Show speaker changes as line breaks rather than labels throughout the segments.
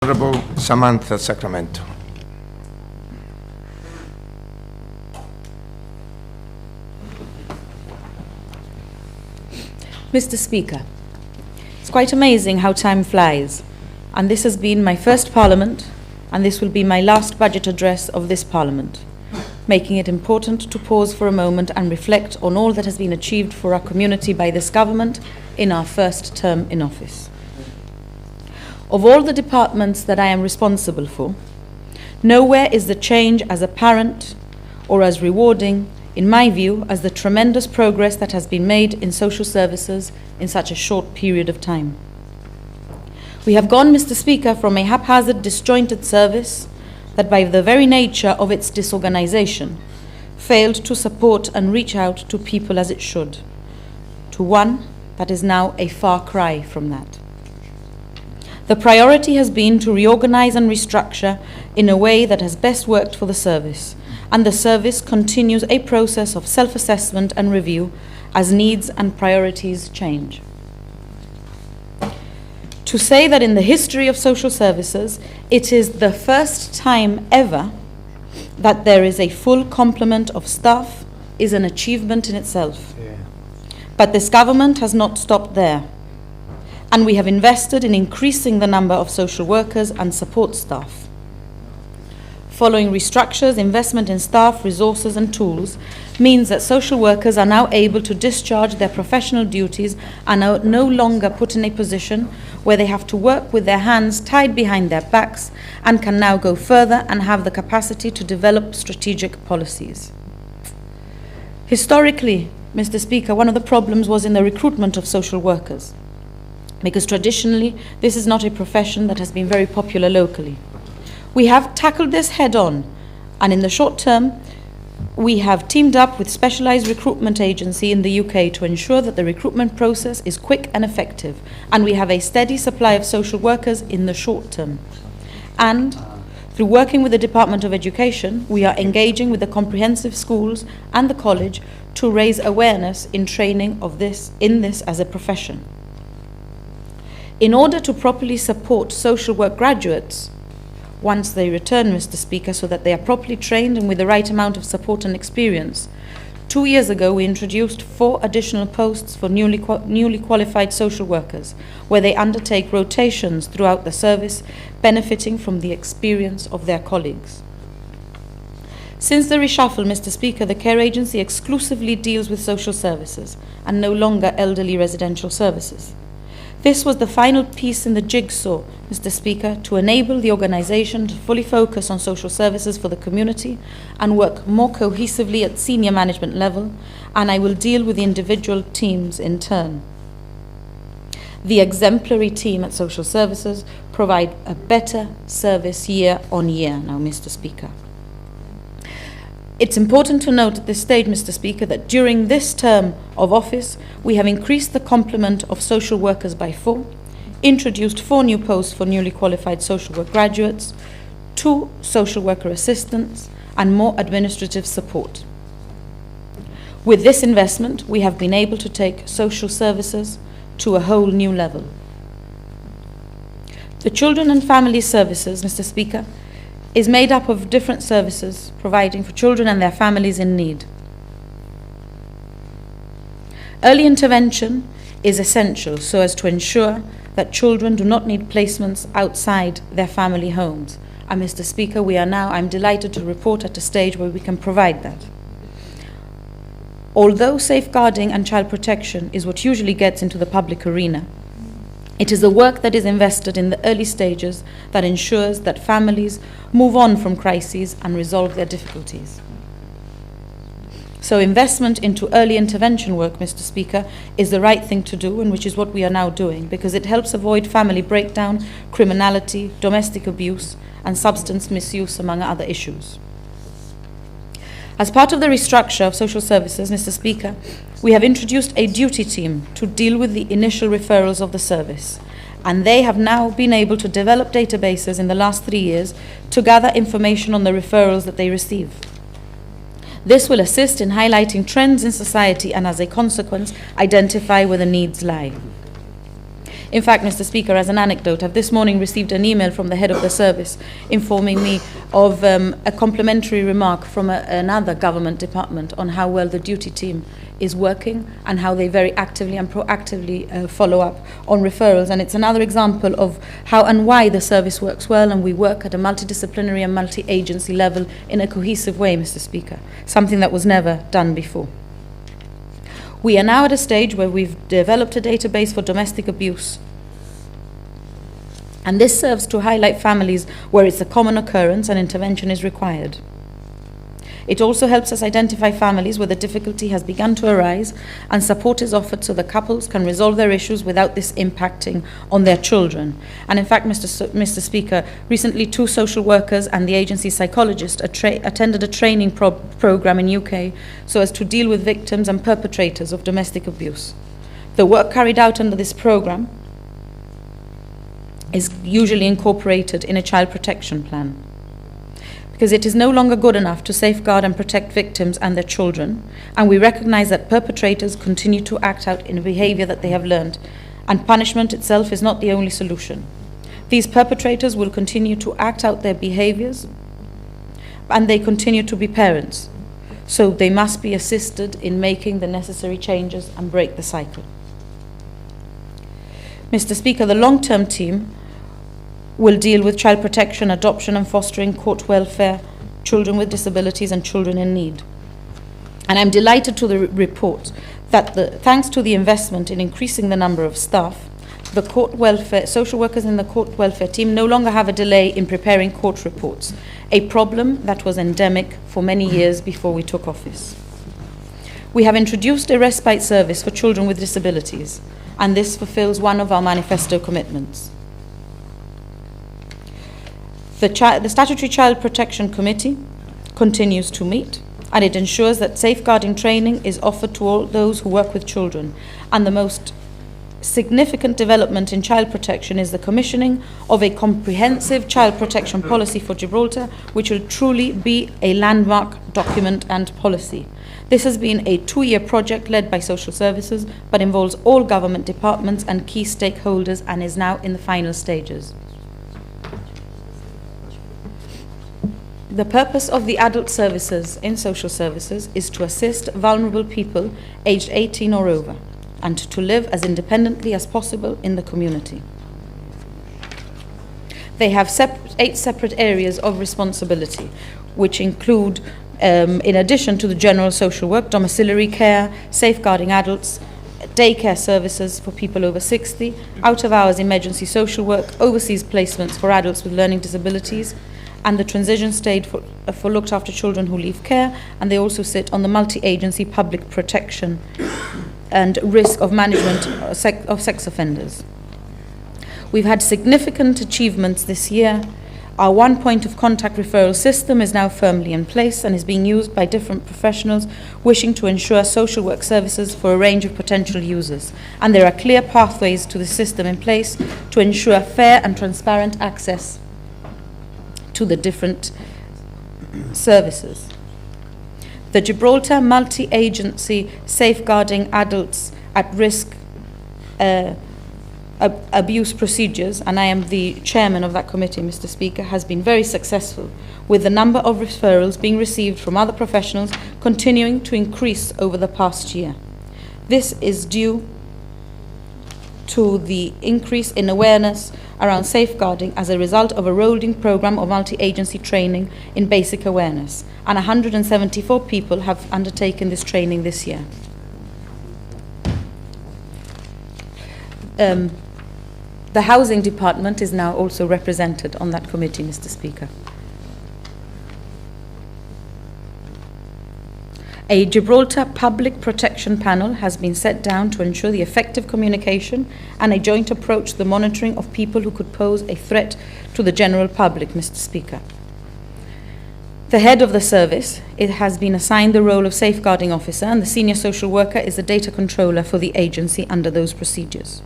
Honorable Samantha Sacramento.
Mr. Speaker, it's quite amazing how time flies, and this has been my first Parliament, and this will be my last budget address of this Parliament, making it important to pause for a moment and reflect on all that has been achieved for our community by this government in our first term in office. Of all the departments that I am responsible for, nowhere is the change as apparent or as rewarding, in my view, as the tremendous progress that has been made in social services in such a short period of time. We have gone, Mr. Speaker, from a haphazard, disjointed service that by the very nature of its disorganization failed to support and reach out to people as it should, to one that is now a far cry from that. The priority has been to reorganize and restructure in a way that has best worked for the service, and the service continues a process of self-assessment and review as needs and priorities change. To say that in the history of social services, it is the first time ever that there is a full complement of staff is an achievement in itself. Yeah. But this government has not stopped there, and we have invested in increasing the number of social workers and support staff. Following restructures, investment in staff, resources and tools means that social workers are now able to discharge their professional duties and are no longer put in a position where they have to work with their hands tied behind their backs, and can now go further and have the capacity to develop strategic policies. Historically, Mr. Speaker, one of the problems was in the recruitment of social workers, because traditionally this is not a profession that has been very popular locally. We have tackled this head on, and in the short term we have teamed up with specialized recruitment agency in the UK to ensure that the recruitment process is quick and effective, and we have a steady supply of social workers in the short term. And through working with the Department of Education, we are engaging with the comprehensive schools and the college to raise awareness in training of this as a profession. In order to properly support social work graduates once they return, Mr. Speaker, so that they are properly trained and with the right amount of support and experience, 2 years ago we introduced 4 additional posts for newly qualified social workers, where they undertake rotations throughout the service, benefiting from the experience of their colleagues. Since the reshuffle, Mr. Speaker, the care agency exclusively deals with social services and no longer elderly residential services. This was the final piece in the jigsaw, Mr. Speaker, to enable the organisation to fully focus on social services for the community and work more cohesively at senior management level, and I will deal with the individual teams in turn. The exemplary team at social services provide a better service year on year now, Mr. Speaker. It's important to note at this stage, Mr. Speaker, that during this term of office, we have increased the complement of social workers by 4, introduced 4 new posts for newly qualified social work graduates, 2 social worker assistants, and more administrative support. With this investment, we have been able to take social services to a whole new level. The Children and Family Services, Mr. Speaker, is made up of different services providing for children and their families in need. Early intervention is essential so as to ensure that children do not need placements outside their family homes. And Mr. Speaker, I'm delighted to report at a stage where we can provide that. Although safeguarding and child protection is what usually gets into the public arena, it is the work that is invested in the early stages that ensures that families move on from crises and resolve their difficulties. So investment into early intervention work, Mr. Speaker, is the right thing to do, and which is what we are now doing, because it helps avoid family breakdown, criminality, domestic abuse, and substance misuse, among other issues. As part of the restructure of social services, Mr. Speaker, we have introduced a duty team to deal with the initial referrals of the service, and they have now been able to develop databases in the last 3 years to gather information on the referrals that they receive. This will assist in highlighting trends in society and, as a consequence, identify where the needs lie. In fact, Mr. Speaker, as an anecdote, I've this morning received an email from the head of the service informing me of a complimentary remark from another government department on how well the duty team is working and how they very actively and proactively follow up on referrals. And it's another example of how and why the service works well, and we work at a multidisciplinary and multi-agency level in a cohesive way, Mr. Speaker, something that was never done before. We are now at a stage where we've developed a database for domestic abuse. And this serves to highlight families where it's a common occurrence and intervention is required. It also helps us identify families where the difficulty has begun to arise and support is offered so the couples can resolve their issues without this impacting on their children. And in fact, Mr. Speaker, recently 2 social workers and the agency psychologist attended a training program in UK so as to deal with victims and perpetrators of domestic abuse. The work carried out under this program is usually incorporated in a child protection plan, because it is no longer good enough to safeguard and protect victims and their children, and we recognize that perpetrators continue to act out in a behavior that they have learned, and punishment itself is not the only solution. These perpetrators will continue to act out their behaviors, and they continue to be parents, so they must be assisted in making the necessary changes and break the cycle. Mr. Speaker, the long-term team will deal with child protection, adoption and fostering, court welfare, children with disabilities and children in need. And I'm delighted to report that thanks to the investment in increasing the number of staff, the court welfare, social workers in the court welfare team no longer have a delay in preparing court reports, a problem that was endemic for many years before we took office. We have introduced a respite service for children with disabilities, and this fulfills one of our manifesto commitments. The Statutory Child Protection Committee continues to meet, and it ensures that safeguarding training is offered to all those who work with children. And the most significant development in child protection is the commissioning of a comprehensive child protection policy for Gibraltar, which will truly be a landmark document and policy. This has been a 2-year project led by social services, but involves all government departments and key stakeholders and is now in the final stages. The purpose of the adult services in social services is to assist vulnerable people aged 18 or over and to live as independently as possible in the community. They have 8 separate areas of responsibility, which include, in addition to the general social work, domiciliary care, safeguarding adults, daycare services for people over 60, out-of-hours emergency social work, overseas placements for adults with learning disabilities, and the transition stage for looked after children who leave care, and they also sit on the multi-agency public protection and risk of management of sex offenders. We've had significant achievements this year. Our one point of contact referral system is now firmly in place and is being used by different professionals wishing to ensure social work services for a range of potential users. And there are clear pathways to the system in place to ensure fair and transparent access to the different services. The Gibraltar multi-agency safeguarding adults at risk abuse procedures, and I am the chairman of that committee, Mr. Speaker, has been very successful, with the number of referrals being received from other professionals continuing to increase over the past year. This is due to the increase in awareness around safeguarding as a result of a rolling program of multi-agency training in basic awareness, and 174 people have undertaken this training this year. The Housing Department is now also represented on that committee, Mr. Speaker. A Gibraltar Public Protection Panel has been set down to ensure the effective communication and a joint approach to the monitoring of people who could pose a threat to the general public, Mr. Speaker. The head of the service, it has been assigned the role of safeguarding officer, and the senior social worker is the data controller for the agency under those procedures.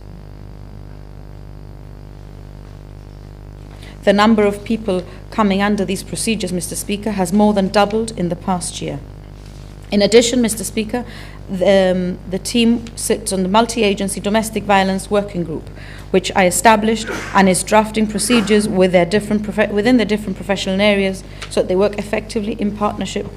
The number of people coming under these procedures, Mr. Speaker, has more than doubled in the past year. In addition, Mr. Speaker, the team sits on the multi-agency domestic violence working group, which I established and is drafting procedures with within their different professional areas so that they work effectively in partnership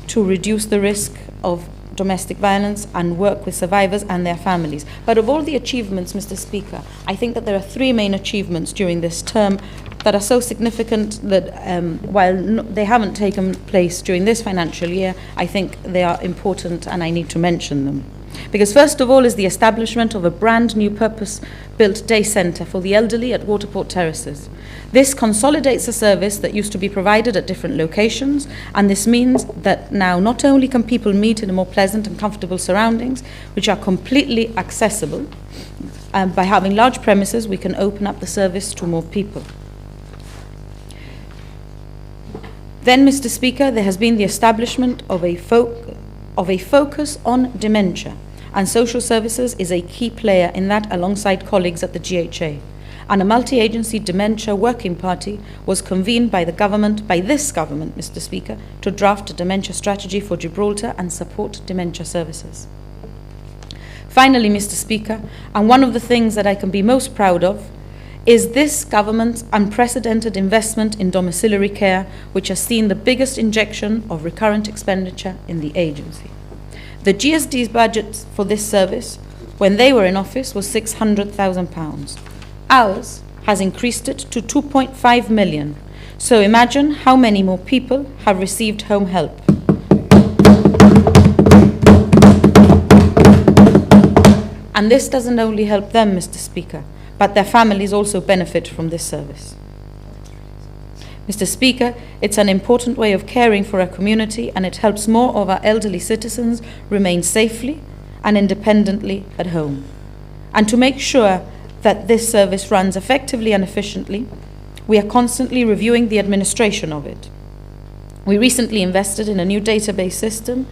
to reduce the risk of domestic violence and work with survivors and their families. But of all the achievements, Mr. Speaker, I think that there are three main achievements during this term that are so significant that while they haven't taken place during this financial year, I think they are important and I need to mention them. Because first of all is the establishment of a brand new purpose-built day centre for the elderly at Waterport Terraces. This consolidates a service that used to be provided at different locations, and this means that now not only can people meet in a more pleasant and comfortable surroundings, which are completely accessible, by having large premises we can open up the service to more people. Then, Mr. Speaker, there has been the establishment of a focus on dementia, and social services is a key player in that alongside colleagues at the GHA. And a multi-agency dementia working party was convened by this government, Mr. Speaker, to draft a dementia strategy for Gibraltar and support dementia services. Finally, Mr. Speaker, and one of the things that I can be most proud of is this government's unprecedented investment in domiciliary care, which has seen the biggest injection of recurrent expenditure in the agency. The GSD's budget for this service, when they were in office, was £600,000. Ours has increased it to 2.5 million. So imagine how many more people have received home help. And this doesn't only help them, Mr. Speaker, but their families also benefit from this service. Mr. Speaker, it's an important way of caring for our community, and it helps more of our elderly citizens remain safely and independently at home. And to make sure that this service runs effectively and efficiently, we are constantly reviewing the administration of it. We recently invested in a new database system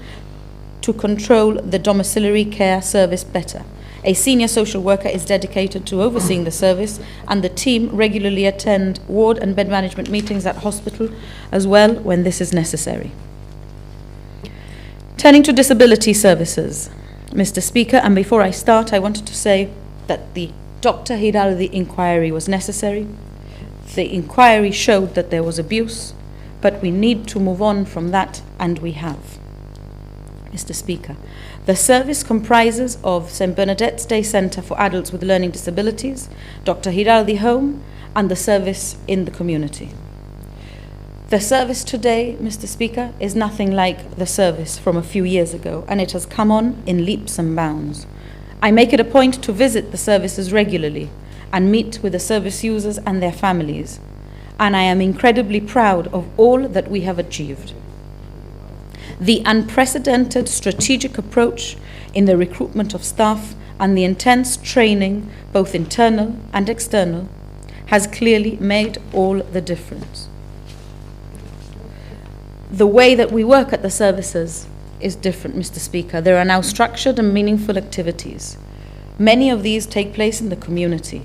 to control the domiciliary care service better. A senior social worker is dedicated to overseeing the service, and the team regularly attend ward and bed management meetings at hospital as well when this is necessary. Turning to disability services, Mr. Speaker, and before I start, I wanted to say that the Dr. Hiraldi inquiry was necessary. The inquiry showed that there was abuse, but we need to move on from that, and we have. Mr. Speaker, the service comprises of St. Bernadette's Day Centre for Adults with Learning Disabilities, Dr. Hiraldi Home, and the service in the community. The service today, Mr. Speaker, is nothing like the service from a few years ago, and it has come on in leaps and bounds. I make it a point to visit the services regularly and meet with the service users and their families, and I am incredibly proud of all that we have achieved. The unprecedented strategic approach in the recruitment of staff and the intense training, both internal and external, has clearly made all the difference. The way that we work at the services is different, Mr. Speaker. There are now structured and meaningful activities. Many of these take place in the community.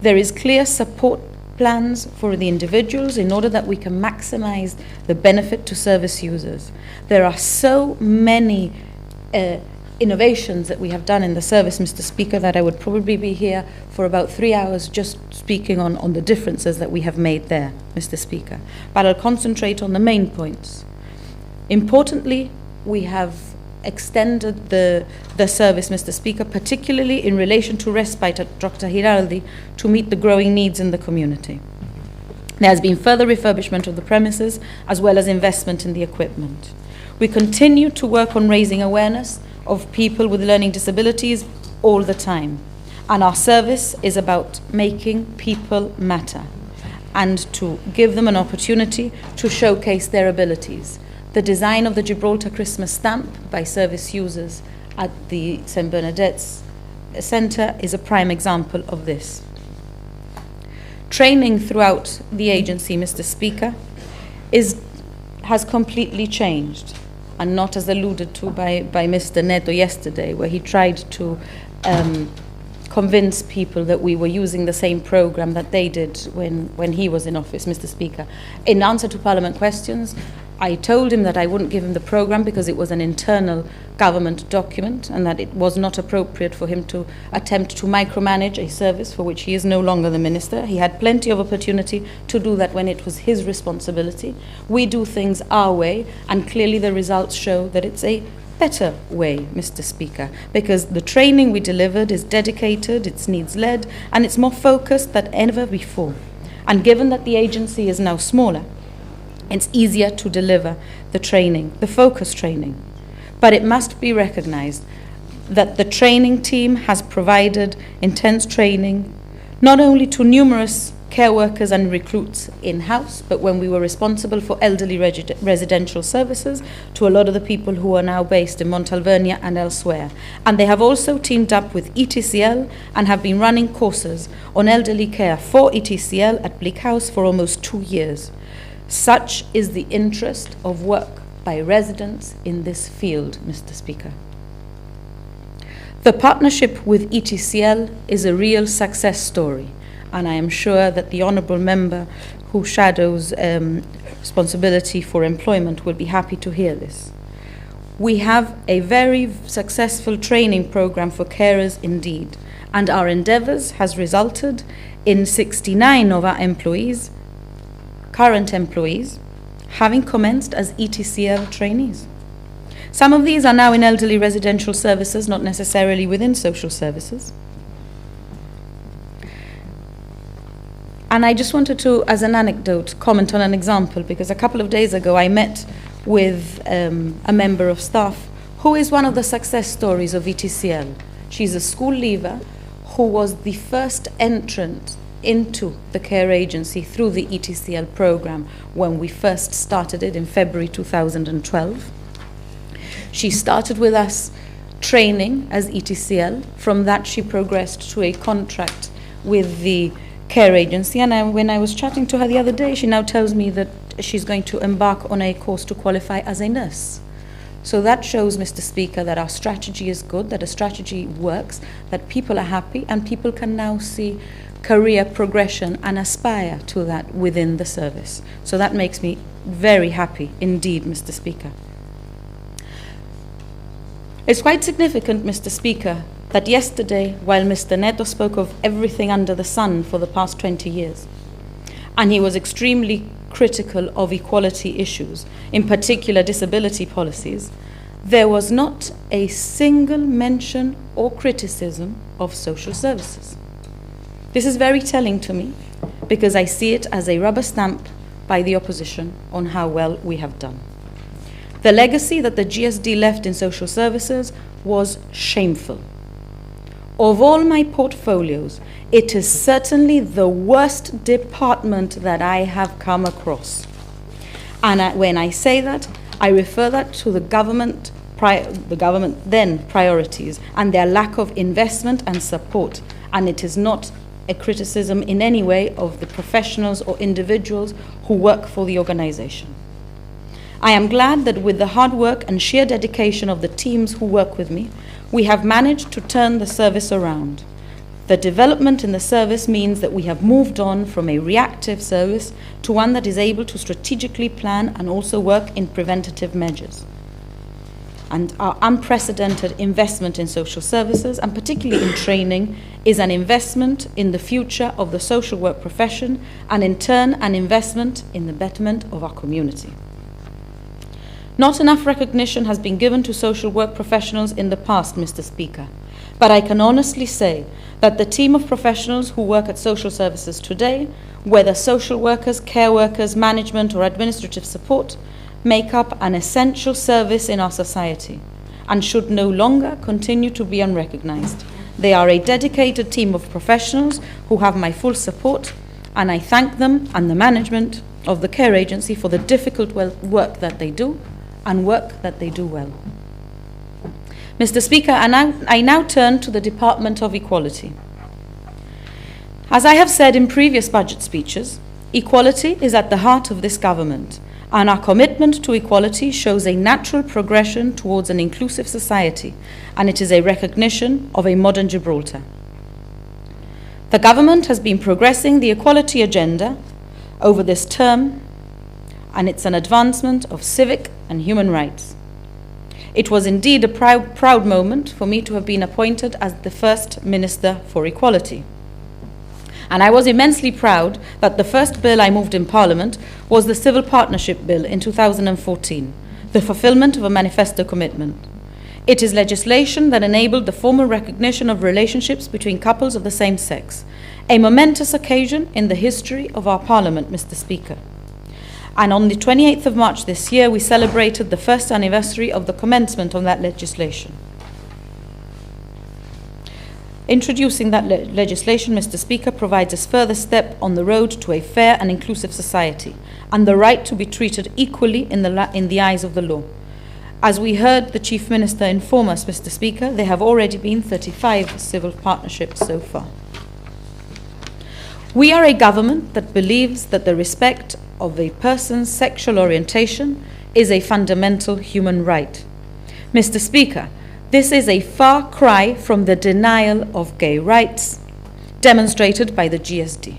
There is clear support plans for the individuals in order that we can maximize the benefit to service users. There are so many innovations that we have done in the service, Mr. Speaker, that I would probably be here for about 3 hours just speaking on the differences that we have made there, Mr. Speaker. But I'll concentrate on the main points. Importantly, we have extended the service, Mr. Speaker, particularly in relation to respite at Dr. Hiraldi, to meet the growing needs in the community. There has been further refurbishment of the premises as well as investment in the equipment. We continue to work on raising awareness of people with learning disabilities all the time, and our service is about making people matter and to give them an opportunity to showcase their abilities. The design of the Gibraltar Christmas stamp by service users at the St. Bernadette's Centre is a prime example of this. Training throughout the agency, Mr. Speaker, has completely changed, and not as alluded to by Mr. Neto yesterday, where he tried to convince people that we were using the same program that they did when he was in office, Mr. Speaker. In answer to Parliament questions, I told him that I wouldn't give him the program because it was an internal government document and that it was not appropriate for him to attempt to micromanage a service for which he is no longer the minister. He had plenty of opportunity to do that when it was his responsibility. We do things our way, and clearly the results show that it's a better way, Mr. Speaker, because the training we delivered is dedicated, it's needs-led, and it's more focused than ever before. And given that the agency is now smaller, it's easier to deliver the training, the focus training. But it must be recognized that the training team has provided intense training not only to numerous care workers and recruits in-house, but when we were responsible for elderly residential services, to a lot of the people who are now based in Montalvernia and elsewhere. And they have also teamed up with ETCL and have been running courses on elderly care for ETCL at Bleak House for almost 2 years. Such is the interest of work by residents in this field, Mr. Speaker. The partnership with ETCL is a real success story, and I am sure that the honourable member who shadows responsibility for employment will be happy to hear this. We have a very successful training programme for carers indeed, and our endeavours has resulted in 69 of our employees, current employees, having commenced as ETCL trainees. Some of these are now in elderly residential services, not necessarily within social services. And I just wanted to, as an anecdote, comment on an example, because a couple of days ago I met with a member of staff who is one of the success stories of ETCL. She's a school leaver who was the first entrant into the care agency through the ETCL program when we first started it in February 2012. She started with us training as ETCL. From that she progressed to a contract with the care agency, and when I was chatting to her the other day, she now tells me that she's going to embark on a course to qualify as a nurse. So that shows, Mr. Speaker, that our strategy is good, that a strategy works, that people are happy, and people can now see career progression and aspire to that within the service. So that makes me very happy indeed, Mr. Speaker. It's quite significant, Mr. Speaker, that yesterday, while Mr. Neto spoke of everything under the sun for the past 20 years, and he was extremely critical of equality issues, in particular disability policies, there was not a single mention or criticism of social services. This is very telling to me, because I see it as a rubber stamp by the opposition on how well we have done. The legacy that the GSD left in social services was shameful. Of all my portfolios, it is certainly the worst department that I have come across. And when I say that, I refer that to the government then priorities and their lack of investment and support. And it is not a criticism in any way of the professionals or individuals who work for the organization. I am glad that with the hard work and sheer dedication of the teams who work with me, we have managed to turn the service around. The development in the service means that we have moved on from a reactive service to one that is able to strategically plan and also work in preventative measures. And our unprecedented investment in social services, and particularly in training, is an investment in the future of the social work profession, and in turn an investment in the betterment of our community. Not enough recognition has been given to social work professionals in the past, Mr. Speaker, but I can honestly say that the team of professionals who work at social services today, whether social workers, care workers, management or administrative support, make up an essential service in our society and should no longer continue to be unrecognized. They are a dedicated team of professionals who have my full support, and I thank them and the management of the care agency for the difficult work that they do, and work that they do well. Mr. Speaker, I now turn to the Department of Equality. As I have said in previous budget speeches, equality is at the heart of this government, and our commitment to equality shows a natural progression towards an inclusive society, and it is a recognition of a modern Gibraltar. The government has been progressing the equality agenda over this term, and it's an advancement of civic and human rights. It was indeed a proud moment for me to have been appointed as the first Minister for Equality. And I was immensely proud that the first bill I moved in Parliament was the Civil Partnership Bill in 2014, the fulfilment of a manifesto commitment. It is legislation that enabled the formal recognition of relationships between couples of the same sex, a momentous occasion in the history of our Parliament, Mr. Speaker. And on the 28th of March this year, we celebrated the first anniversary of the commencement of that legislation. Introducing that legislation, Mr. Speaker, provides us further step on the road to a fair and inclusive society and the right to be treated equally in the eyes of the law. As we heard the Chief Minister inform us, Mr. Speaker, there have already been 35 civil partnerships so far. We are a government that believes that the respect of a person's sexual orientation is a fundamental human right. Mr. Speaker, this is a far cry from the denial of gay rights demonstrated by the GSD.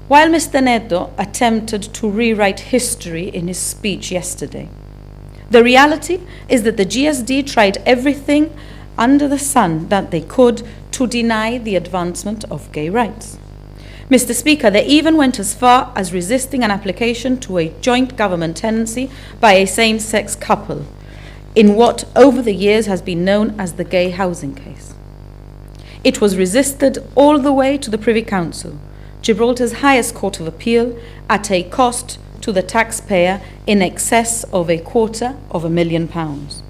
While Mr. Neto attempted to rewrite history in his speech yesterday, the reality is that the GSD tried everything under the sun that they could to deny the advancement of gay rights. Mr. Speaker, they even went as far as resisting an application to a joint government tenancy by a same-sex couple, in what over the years has been known as the gay housing case. It was resisted all the way to the Privy Council, Gibraltar's highest court of appeal, at a cost to the taxpayer in excess of £250,000.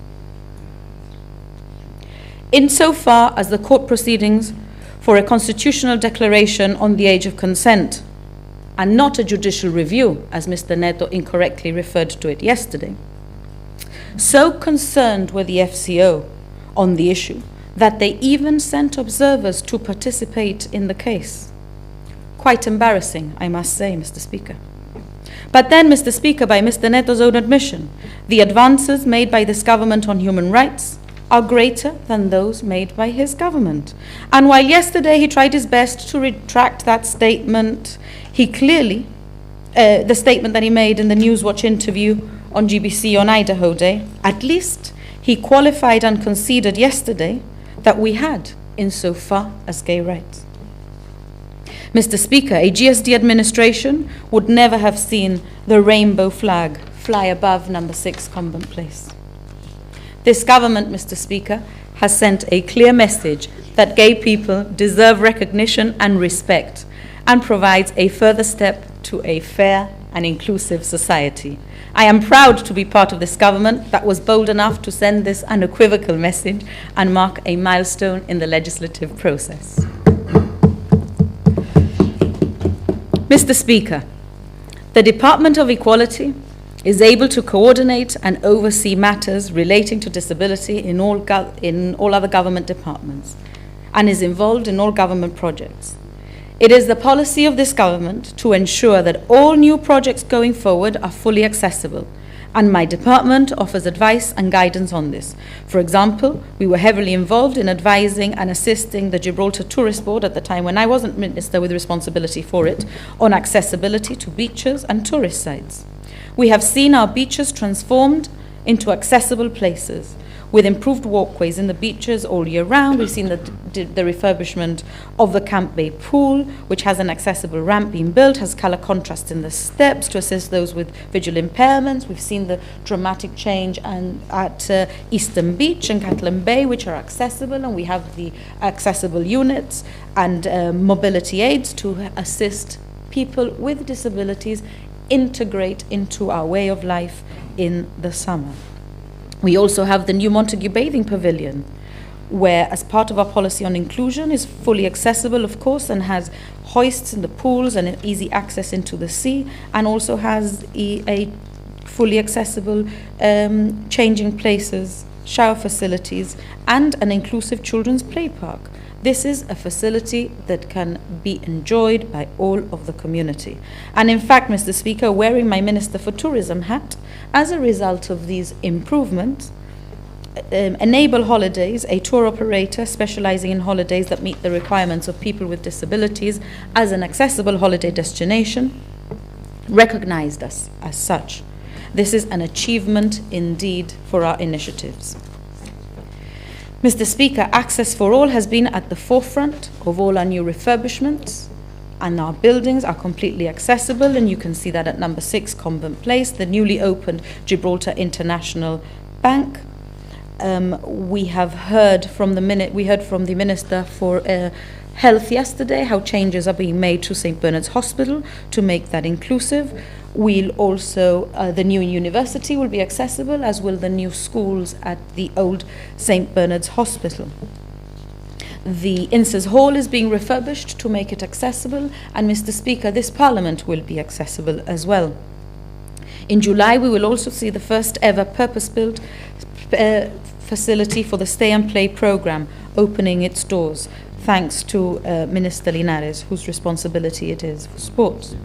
Insofar as the court proceedings for a constitutional declaration on the age of consent, and not a judicial review, as Mr. Neto incorrectly referred to it yesterday, so concerned were the FCO on the issue that they even sent observers to participate in the case. Quite embarrassing, I must say, Mr. Speaker. But then, Mr. Speaker, by Mr. Neto's own admission, the advances made by this government on human rights are greater than those made by his government. And while yesterday he tried his best to retract that statement, he clearly, the statement that he made in the Newswatch interview on GBC on Idaho Day, at least he qualified and conceded yesterday that we had insofar as gay rights. Mr. Speaker, a GSD administration would never have seen the rainbow flag fly above number 6 Convent Place. This government, Mr. Speaker, has sent a clear message that gay people deserve recognition and respect, and provides a further step to a fair and inclusive society. I am proud to be part of this government that was bold enough to send this unequivocal message and mark a milestone in the legislative process. Mr. Speaker, the Department of Equality is able to coordinate and oversee matters relating to disability in all other government departments, and is involved in all government projects. It is the policy of this government to ensure that all new projects going forward are fully accessible, and my department offers advice and guidance on this. For example, we were heavily involved in advising and assisting the Gibraltar Tourist Board at the time when I wasn't minister with responsibility for it, on accessibility to beaches and tourist sites. We have seen our beaches transformed into accessible places, with improved walkways in the beaches all year round. We've seen the refurbishment of the Camp Bay pool, which has an accessible ramp being built, has colour contrast in the steps to assist those with visual impairments. We've seen the dramatic change at Eastern Beach and Catalan Bay, which are accessible, and we have the accessible units and mobility aids to assist people with disabilities integrate into our way of life in the summer. We also have the new Montague Bathing Pavilion, where, as part of our policy on inclusion, is fully accessible, of course, and has hoists in the pools and easy access into the sea, and also has a fully accessible changing places, shower facilities, and an inclusive children's play park. This is a facility that can be enjoyed by all of the community. And in fact, Mr. Speaker, wearing my Minister for Tourism hat, as a result of these improvements, Enable Holidays, a tour operator specializing in holidays that meet the requirements of people with disabilities as an accessible holiday destination, recognized us as such. This is an achievement indeed for our initiatives. Mr. Speaker, Access for All has been at the forefront of all our new refurbishments, and our buildings are completely accessible, and you can see that at number 6 Convent Place, the newly opened Gibraltar International Bank. We heard from the Minister for Health yesterday how changes are being made to St. Bernard's Hospital to make that inclusive. We'll also, the new university will be accessible, as will the new schools at the old St. Bernard's Hospital. The Inces Hall is being refurbished to make it accessible, and Mr. Speaker, this Parliament will be accessible as well. In July, we will also see the first ever purpose-built facility for the Stay and Play programme opening its doors, thanks to Minister Linares, whose responsibility it is for sports.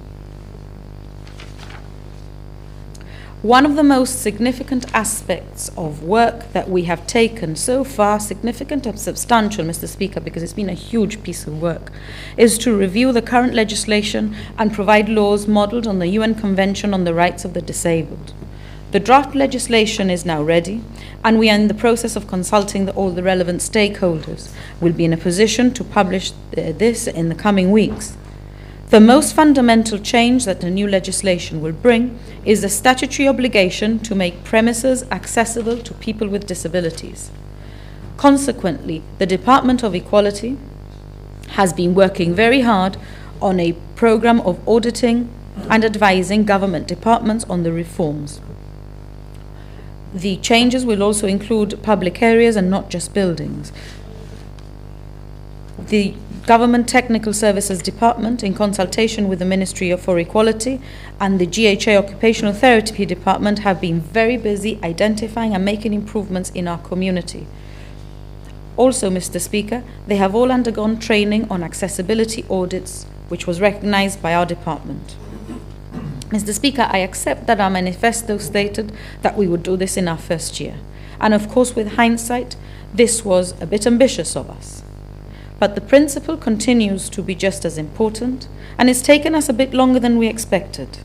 One of the most significant aspects of work that we have taken so far, significant and substantial, Mr. Speaker, because it's been a huge piece of work, is to review the current legislation and provide laws modelled on the UN Convention on the Rights of the Disabled. The draft legislation is now ready, and we are in the process of consulting all the relevant stakeholders. We'll be in a position to publish this in the coming weeks. The most fundamental change that the new legislation will bring is the statutory obligation to make premises accessible to people with disabilities. Consequently, the Department of Equality has been working very hard on a programme of auditing and advising government departments on the reforms. The changes will also include public areas and not just buildings. The Government Technical Services Department, in consultation with the Ministry for Equality and the GHA Occupational Therapy Department, have been very busy identifying and making improvements in our community. Also, Mr. Speaker, they have all undergone training on accessibility audits, which was recognized by our department. Mr. Speaker, I accept that our manifesto stated that we would do this in our first year. And of course, with hindsight, this was a bit ambitious of us. But the principle continues to be just as important, and it's taken us a bit longer than we expected.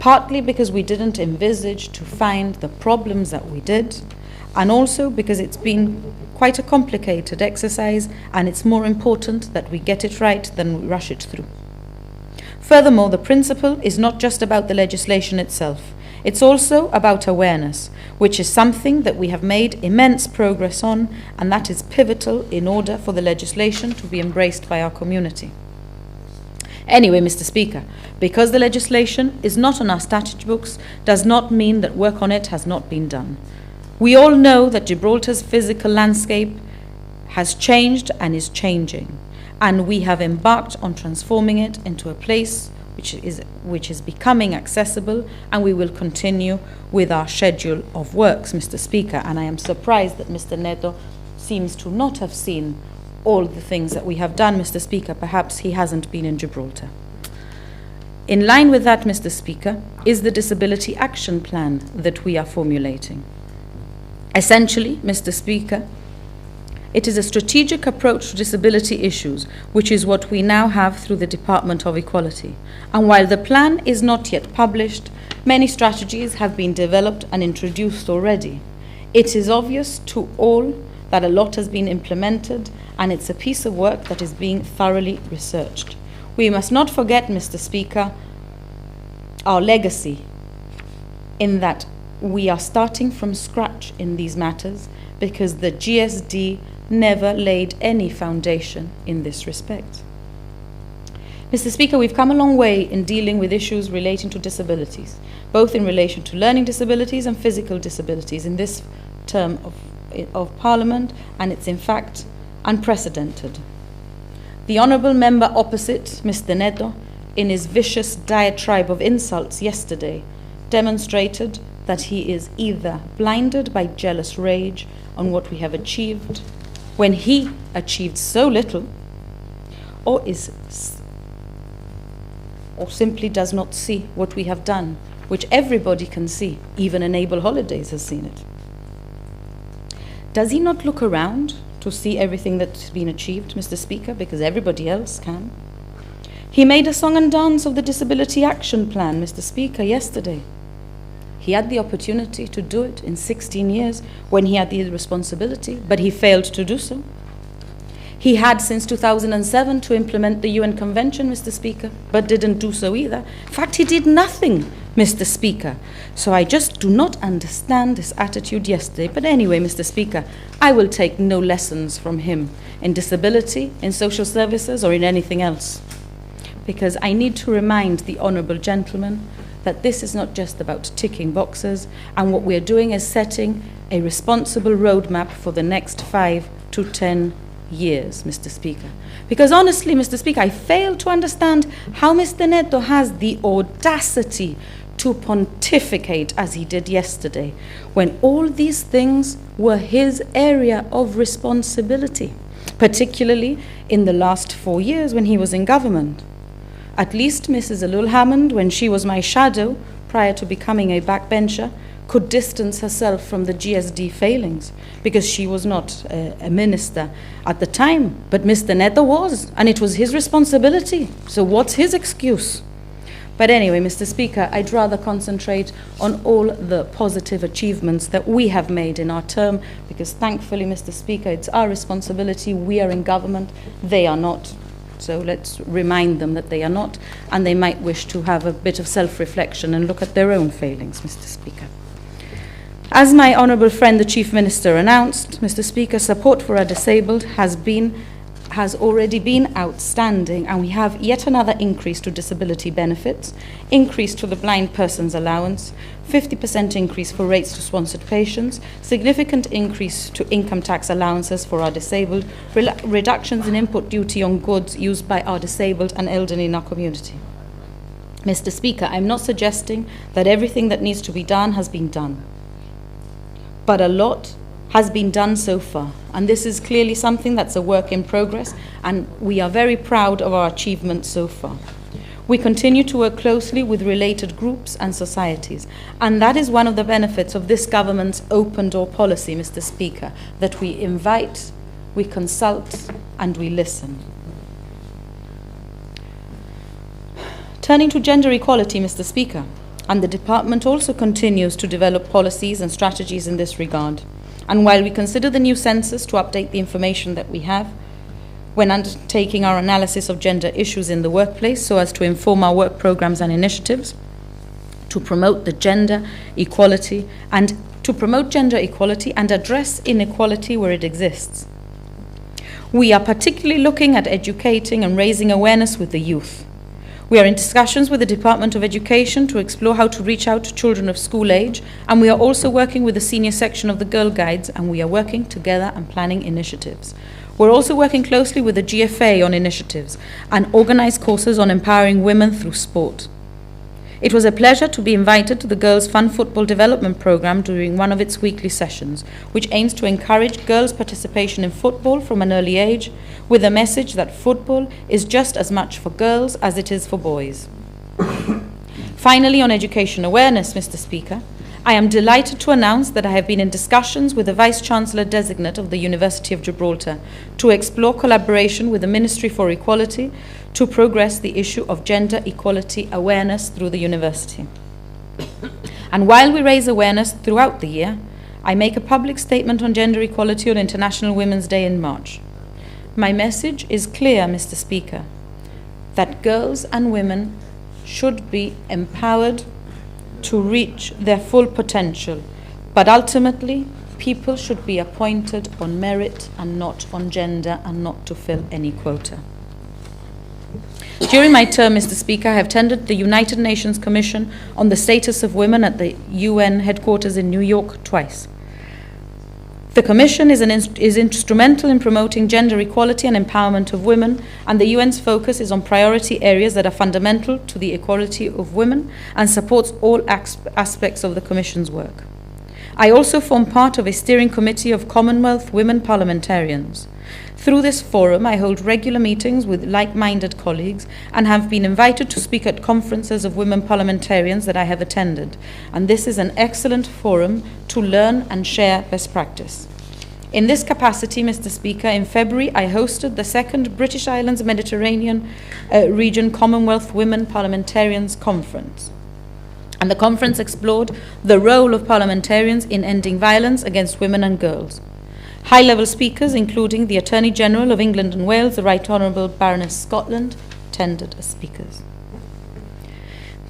Partly because we didn't envisage to find the problems that we did, and also because it's been quite a complicated exercise, and it's more important that we get it right than we rush it through. Furthermore, the principle is not just about the legislation itself. It's also about awareness, which is something that we have made immense progress on, and that is pivotal in order for the legislation to be embraced by our community. Anyway, Mr. Speaker, because the legislation is not on our statute books does not mean that work on it has not been done. We all know that Gibraltar's physical landscape has changed and is changing, and we have embarked on transforming it into a place which is becoming accessible, and we will continue with our schedule of works, Mr. Speaker. And I am surprised that Mr. Neto seems to not have seen all the things that we have done, Mr. Speaker. Perhaps he hasn't been in Gibraltar. In line with that, Mr. Speaker, is the Disability Action Plan that we are formulating. Essentially, Mr. Speaker, it is a strategic approach to disability issues, which is what we now have through the Department of Equality. And while the plan is not yet published, many strategies have been developed and introduced already. It is obvious to all that a lot has been implemented, and it's a piece of work that is being thoroughly researched. We must not forget, Mr. Speaker, our legacy, in that we are starting from scratch in these matters, because the GSD never laid any foundation in this respect. Mr. Speaker, we've come a long way in dealing with issues relating to disabilities, both in relation to learning disabilities and physical disabilities in this term of Parliament, and it's in fact unprecedented. The Honourable Member opposite, Mr. Neto, in his vicious diatribe of insults yesterday, demonstrated that he is either blinded by jealous rage on what we have achieved, when he achieved so little, or simply does not see what we have done, which everybody can see. Even Enable Holidays has seen it. Does he not look around to see everything that's been achieved, Mr. Speaker, because everybody else can? He made a song and dance of the Disability Action Plan, Mr. Speaker, yesterday. He had the opportunity to do it in 16 years when he had the responsibility, but he failed to do so. He had since 2007 to implement the UN Convention, Mr. Speaker, but didn't do so either. In fact, he did nothing, Mr. Speaker. So I just do not understand his attitude yesterday. But anyway, Mr. Speaker, I will take no lessons from him in disability, in social services, or in anything else. Because I need to remind the honourable gentleman that this is not just about ticking boxes, and what we are doing is setting a responsible roadmap for the next 5 to 10 years, Mr. Speaker. Because honestly, Mr. Speaker, I fail to understand how Mr. Neto has the audacity to pontificate as he did yesterday, when all these things were his area of responsibility, particularly in the last 4 years when he was in government. At least Mrs. Alul Hammond, when she was my shadow prior to becoming a backbencher, could distance herself from the GSD failings because she was not a minister at the time. But Mr. Neto was, and it was his responsibility. So what's his excuse? But anyway, Mr. Speaker, I'd rather concentrate on all the positive achievements that we have made in our term, because thankfully, Mr. Speaker, it's our responsibility. We are in government, they are not. So let's remind them that they are not, and they might wish to have a bit of self-reflection and look at their own failings, Mr. Speaker. As my honourable friend, the Chief Minister, announced, Mr. Speaker, support for our disabled has already been outstanding, and we have yet another increase to disability benefits, increase to the blind person's allowance, 50% increase for rates to sponsored patients, significant increase to income tax allowances for our disabled, reductions in input duty on goods used by our disabled and elderly in our community. Mr. Speaker, I'm not suggesting that everything that needs to be done has been done, but a lot has been done so far, and this is clearly something that's a work in progress, and we are very proud of our achievements so far. We continue to work closely with related groups and societies, and that is one of the benefits of this government's open door policy, Mr. Speaker, that we invite, we consult, and we listen. Turning to gender equality, Mr. Speaker, and the department also continues to develop policies and strategies in this regard. And while we consider the new census to update the information that we have when undertaking our analysis of gender issues in the workplace so as to inform our work programs and initiatives, to promote gender equality and address inequality where it exists. We are particularly looking at educating and raising awareness with the youth. We are in discussions with the Department of Education to explore how to reach out to children of school age, and we are also working with the senior section of the Girl Guides, and we are working together and planning initiatives. We're also working closely with the GFA on initiatives and organize courses on empowering women through sport. It was a pleasure to be invited to the Girls' Fun Football Development Programme during one of its weekly sessions, which aims to encourage girls' participation in football from an early age, with a message that football is just as much for girls as it is for boys. Finally, on education awareness, Mr. Speaker, I am delighted to announce that I have been in discussions with the Vice-Chancellor-Designate of the University of Gibraltar to explore collaboration with the Ministry for Equality to progress the issue of gender equality awareness through the university. And while we raise awareness throughout the year, I make a public statement on gender equality on International Women's Day in March. My message is clear, Mr. Speaker, that girls and women should be empowered to reach their full potential, but ultimately people should be appointed on merit and not on gender, and not to fill any quota. During my term, Mr. Speaker, I have attended the United Nations Commission on the Status of Women at the UN headquarters in New York twice. The Commission is instrumental in promoting gender equality and empowerment of women, and the UN's focus is on priority areas that are fundamental to the equality of women and supports all aspects of the Commission's work. I also form part of a steering committee of Commonwealth women parliamentarians. Through this forum, I hold regular meetings with like-minded colleagues and have been invited to speak at conferences of women parliamentarians that I have attended. And this is an excellent forum to learn and share best practice. In this capacity, Mr. Speaker, in February, I hosted the second British Islands Mediterranean Region Commonwealth Women Parliamentarians Conference. And the conference explored the role of parliamentarians in ending violence against women and girls. High-level speakers, including the Attorney General of England and Wales, the Right Honourable Baroness Scotland, attended as speakers.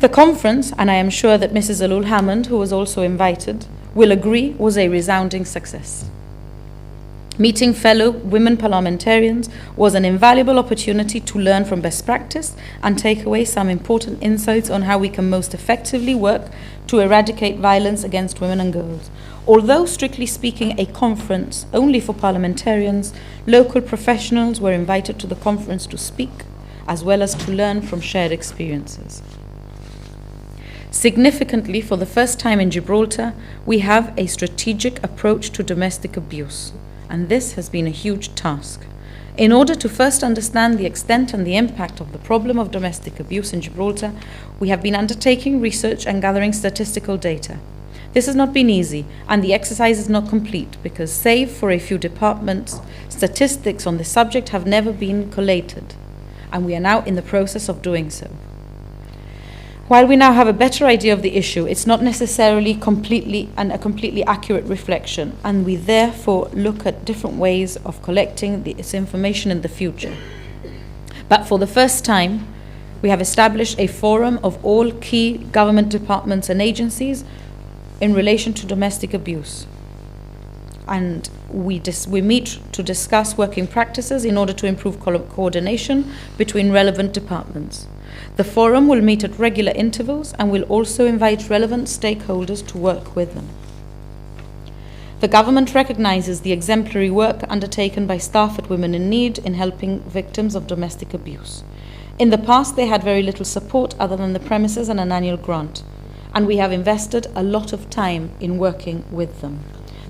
The conference, and I am sure that Mrs. Alul Hammond, who was also invited, will agree, was a resounding success. Meeting fellow women parliamentarians was an invaluable opportunity to learn from best practice and take away some important insights on how we can most effectively work to eradicate violence against women and girls. Although, strictly speaking, a conference only for parliamentarians, local professionals were invited to the conference to speak, as well as to learn from shared experiences. Significantly, for the first time in Gibraltar, we have a strategic approach to domestic abuse, and this has been a huge task. In order to first understand the extent and the impact of the problem of domestic abuse in Gibraltar, we have been undertaking research and gathering statistical data. This has not been easy, and the exercise is not complete because, save for a few departments, statistics on this subject have never been collated, and we are now in the process of doing so. While we now have a better idea of the issue, it's not necessarily a completely accurate reflection, and we therefore look at different ways of collecting this information in the future. But for the first time, we have established a forum of all key government departments and agencies in relation to domestic abuse. And we meet to discuss working practices in order to improve coordination between relevant departments. The forum will meet at regular intervals and will also invite relevant stakeholders to work with them. The government recognises the exemplary work undertaken by staff at Women in Need in helping victims of domestic abuse. In the past, they had very little support other than the premises and an annual grant, and we have invested a lot of time in working with them.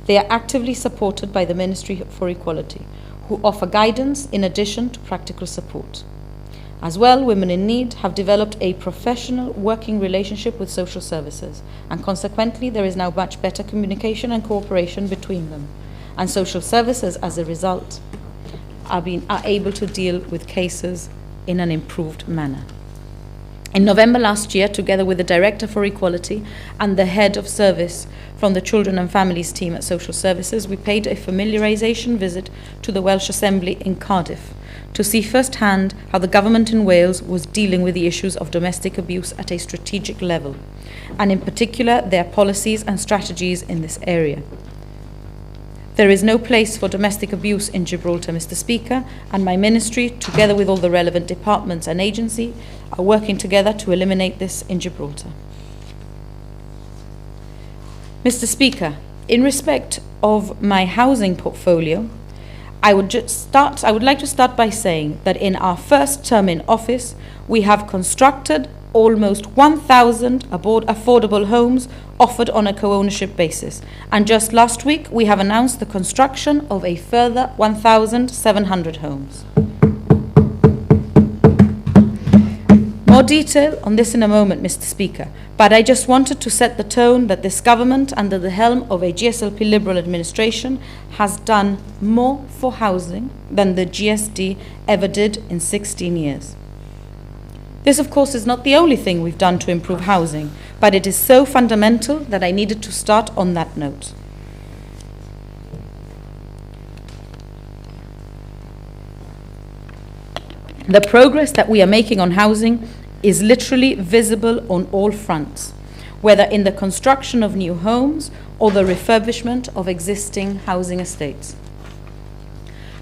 They are actively supported by the Ministry for Equality, who offer guidance in addition to practical support. As well, Women in Need have developed a professional working relationship with social services, and consequently there is now much better communication and cooperation between them. And social services, as a result, are able to deal with cases in an improved manner. In November last year, together with the Director for Equality and the Head of Service from the Children and Families team at Social Services, we paid a familiarisation visit to the Welsh Assembly in Cardiff to see firsthand how the government in Wales was dealing with the issues of domestic abuse at a strategic level, and in particular their policies and strategies in this area. There is no place for domestic abuse in Gibraltar, Mr. Speaker, and my ministry, together with all the relevant departments and agencies, are working together to eliminate this in Gibraltar. Mr. Speaker, in respect of my housing portfolio, I would like to start by saying that in our first term in office, we have constructed almost 1,000 affordable homes offered on a co-ownership basis. And just last week, we have announced the construction of a further 1,700 homes. More detail on this in a moment, Mr. Speaker, but I just wanted to set the tone that this government, under the helm of a GSLP Liberal administration, has done more for housing than the GSD ever did in 16 years. This, of course, is not the only thing we've done to improve housing, but it is so fundamental that I needed to start on that note. The progress that we are making on housing is literally visible on all fronts, whether in the construction of new homes or the refurbishment of existing housing estates.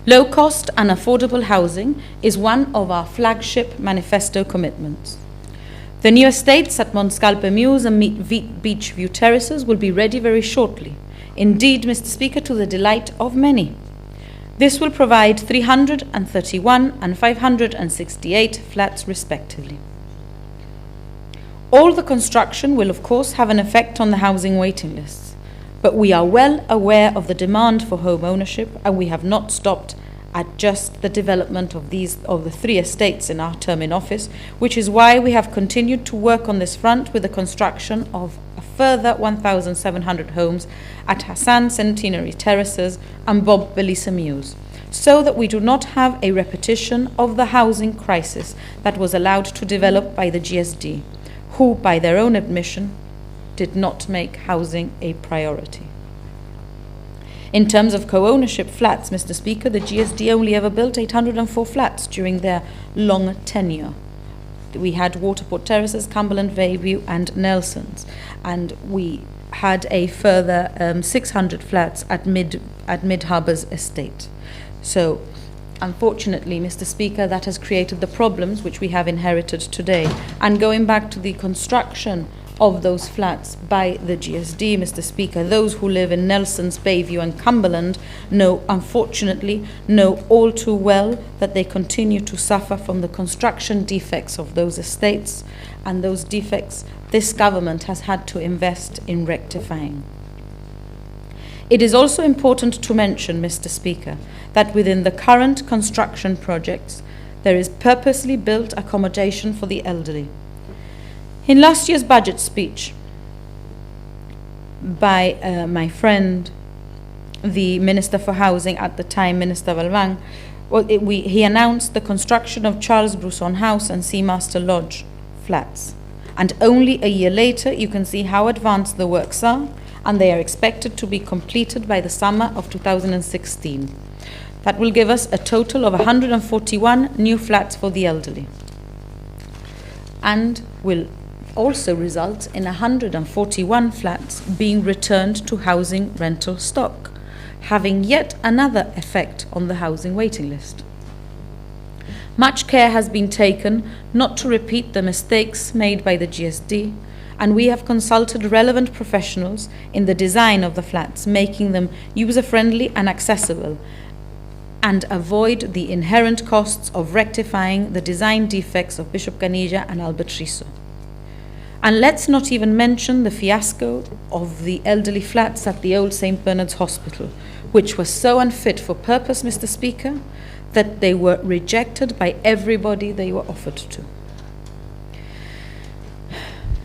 Low-cost and affordable housing is one of our flagship manifesto commitments. The new estates at Montscalpe Mews and Beach View Terraces will be ready very shortly, indeed, Mr. Speaker, to the delight of many. This will provide 331 and 568 flats respectively. All the construction will, of course, have an effect on the housing waiting lists, but we are well aware of the demand for home ownership, and we have not stopped at just the development of the 3 estates in our term in office, which is why we have continued to work on this front with the construction of a further 1,700 homes at Hassan Centenary Terraces and Bob Belisa Mews, so that we do not have a repetition of the housing crisis that was allowed to develop by the GSD, who, by their own admission, did not make housing a priority. In terms of co-ownership flats, Mr. Speaker, the GSD only ever built 804 flats during their long tenure. We had Waterport Terraces, Cumberland Bayview and Nelson's, and we had a further 600 flats at Mid Harbour's estate. So, unfortunately, Mr. Speaker, that has created the problems which we have inherited today. And going back to the construction of those flats by the GSD, Mr. Speaker, those who live in Nelson's, Bayview and Cumberland unfortunately know all too well that they continue to suffer from the construction defects of those estates, and those defects this government has had to invest in rectifying. It is also important to mention, Mr. Speaker, that within the current construction projects, there is purposely built accommodation for the elderly. In last year's budget speech by my friend, the Minister for Housing at the time, Minister Valvang, he announced the construction of Charles Brusson House and Seamaster Lodge flats. And only a year later, you can see how advanced the works are, and they are expected to be completed by the summer of 2016. That will give us a total of 141 new flats for the elderly, and will also result in 141 flats being returned to housing rental stock, having yet another effect on the housing waiting list. Much care has been taken not to repeat the mistakes made by the GSD, and we have consulted relevant professionals in the design of the flats, making them user-friendly and accessible, and avoid the inherent costs of rectifying the design defects of Bishop Ganija and Albert Riso. And let's not even mention the fiasco of the elderly flats at the old St. Bernard's Hospital, which were so unfit for purpose, Mr. Speaker, that they were rejected by everybody they were offered to.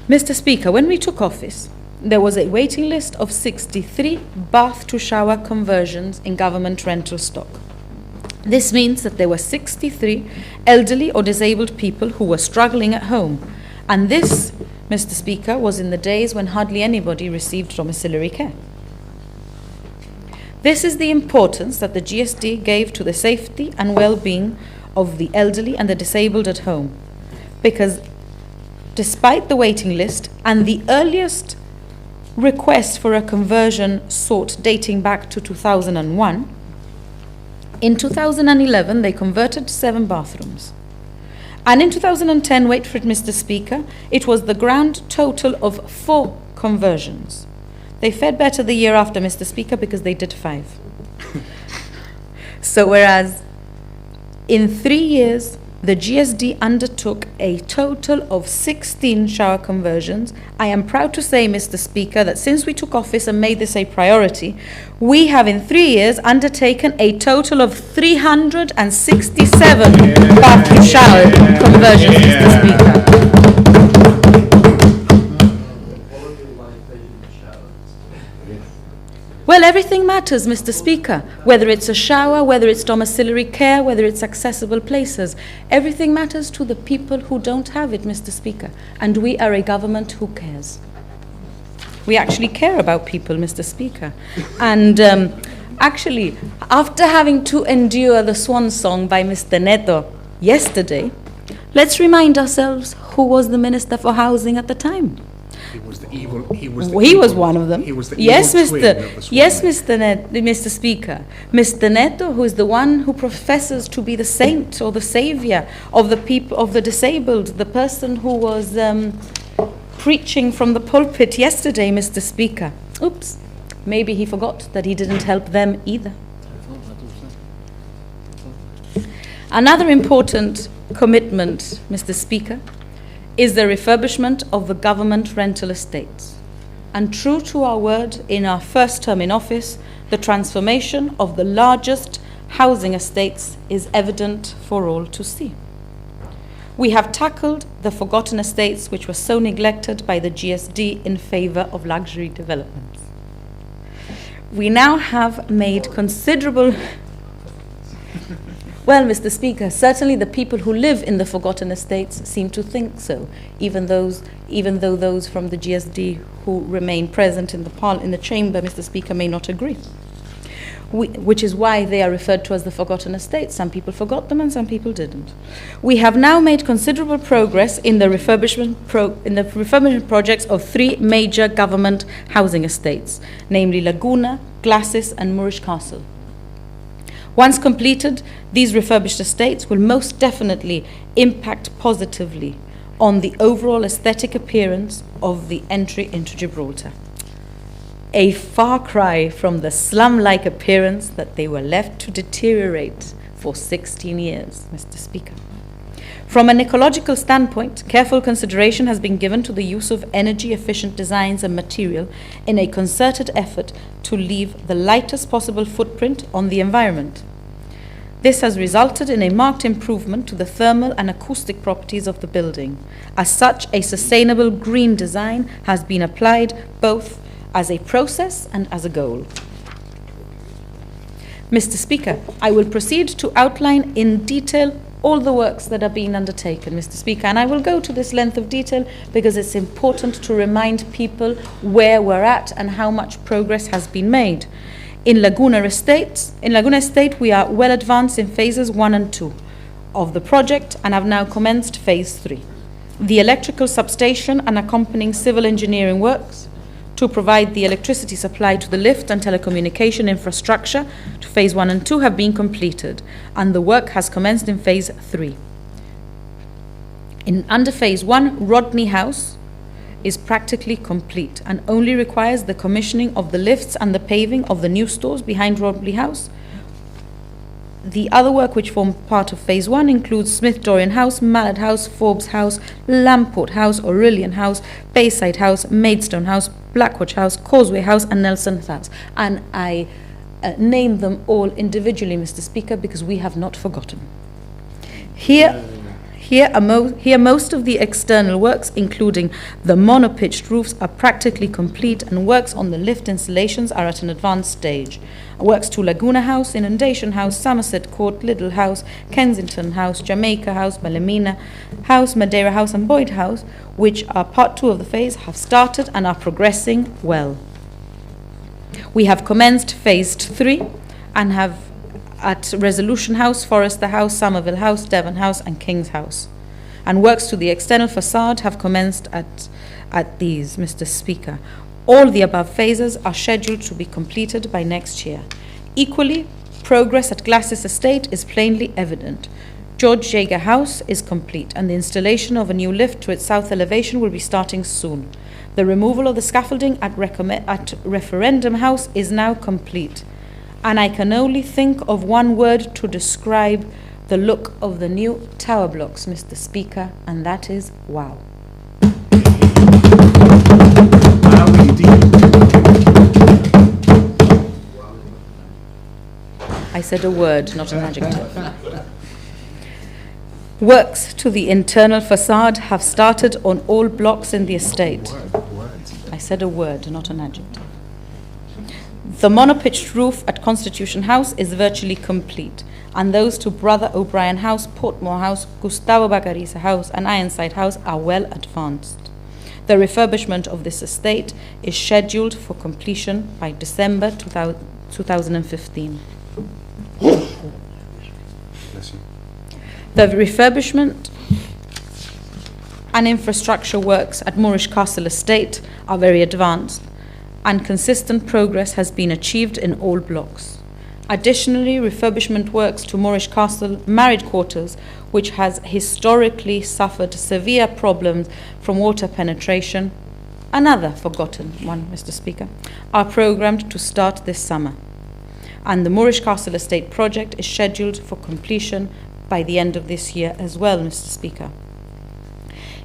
Mr. Speaker, when we took office, there was a waiting list of 63 bath-to-shower conversions in government rental stock. This means that there were 63 elderly or disabled people who were struggling at home. And this, Mr. Speaker, was in the days when hardly anybody received domiciliary care. This is the importance that the GSD gave to the safety and well-being of the elderly and the disabled at home. Because despite the waiting list and the earliest request for a conversion sought dating back to 2001, in 2011 they converted 7 bathrooms. And in 2010, wait for it, Mr. Speaker, it was the grand total of 4 conversions. They fared better the year after, Mr. Speaker, because they did 5. So whereas in 3 years, the GSD undertook a total of 16 shower conversions, I am proud to say, Mr. Speaker, that since we took office and made this a priority, we have in 3 years undertaken a total of 367 bath-to-shower conversions, Mr. Speaker. Well, everything matters, Mr. Speaker, whether it's a shower, whether it's domiciliary care, whether it's accessible places. Everything matters to the people who don't have it, Mr. Speaker. And we are a government who cares. We actually care about people, Mr. Speaker. And actually, after having to endure the swan song by Mr. Neto yesterday, let's remind ourselves who was the Minister for Housing at the time.
He was the evil. He was
one of them.
He was the
yes,
evil twin of the swan.
Yes, Mr. Speaker. Mr. Neto, who is the one who professes to be the saint or the savior of the people, of the disabled, the person who was preaching from the pulpit yesterday, Mr. Speaker. Oops, maybe he forgot that he didn't help them either. Another important commitment, Mr. Speaker, is the refurbishment of the government rental estates. And true to our word, in our first term in office, the transformation of the largest housing estates is evident for all to see. We have tackled the forgotten estates which were so neglected by the GSD in favor of luxury developments. We now have made considerable... Well, Mr. Speaker, certainly the people who live in the forgotten estates seem to think so, even though those from the GSD who remain present in the chamber, Mr. Speaker, may not agree. Which is why they are referred to as the forgotten estates. Some people forgot them and some people didn't. We have now made considerable progress in the refurbishment projects of 3 major government housing estates, namely Laguna, Glacis and Moorish Castle. Once completed, these refurbished estates will most definitely impact positively on the overall aesthetic appearance of the entry into Gibraltar. A far cry from the slum-like appearance that they were left to deteriorate for 16 years, Mr. Speaker. From an ecological standpoint, careful consideration has been given to the use of energy-efficient designs and material in a concerted effort to leave the lightest possible footprint on the environment. This has resulted in a marked improvement to the thermal and acoustic properties of the building. As such, a sustainable green design has been applied both as a process and as a goal. Mr. Speaker, I will proceed to outline in detail all the works that are being undertaken, Mr. Speaker, and I will go to this length of detail because it's important to remind people where we're at and how much progress has been made. In Laguna Estate, we are well advanced in phases 1 and 2 of the project and have now commenced phase 3. The electrical substation and accompanying civil engineering works to provide the electricity supply to the lift and telecommunication infrastructure to phase 1 and 2 have been completed, and the work has commenced in phase 3. Under phase 1, Rodney House is practically complete and only requires the commissioning of the lifts and the paving of the new stores behind Rodney House. The other work which form part of phase 1 includes Smith Dorian House, Mallard House, Forbes House, Lamport House, Aurelian House, Bayside House, Maidstone House, Blackwatch House, Causeway House and Nelson's House. And I name them all individually, Mr. Speaker, because we have not forgotten. Here most of the external works, including the monopitched roofs, are practically complete, and works on the lift installations are at an advanced stage. Works to Laguna House, Inundation House, Somerset Court, Little House, Kensington House, Jamaica House, Bellamina House, Madeira House and Boyd House, which are part 2 of the phase, have started and are progressing well. We have commenced phase 3 and have at Resolution House, Forrester House, Somerville House, Devon House and King's House. And works to the external facade have commenced at these, Mr. Speaker. All the above phases are scheduled to be completed by next year. Equally, progress at Glacis Estate is plainly evident. George Jaeger House is complete and the installation of a new lift to its south elevation will be starting soon. The removal of the scaffolding at Referendum House is now complete. And I can only think of one word to describe the look of the new tower blocks, Mr. Speaker, and that is wow. I said a word, not an adjective. Works to the internal facade have started on all blocks in the estate. I said a word, not an adjective. The monopitched roof at Constitution House is virtually complete, and those to Brother O'Brien House, Portmore House, Gustavo Bacarisa House and Ironside House are well advanced. The refurbishment of this estate is scheduled for completion by December 2015. The refurbishment and infrastructure works at Moorish Castle Estate are very advanced, and consistent progress has been achieved in all blocks. Additionally, refurbishment works to Moorish Castle married quarters, which has historically suffered severe problems from water penetration, another forgotten one, Mr. Speaker, are programmed to start this summer. And the Moorish Castle Estate project is scheduled for completion by the end of this year as well, Mr. Speaker.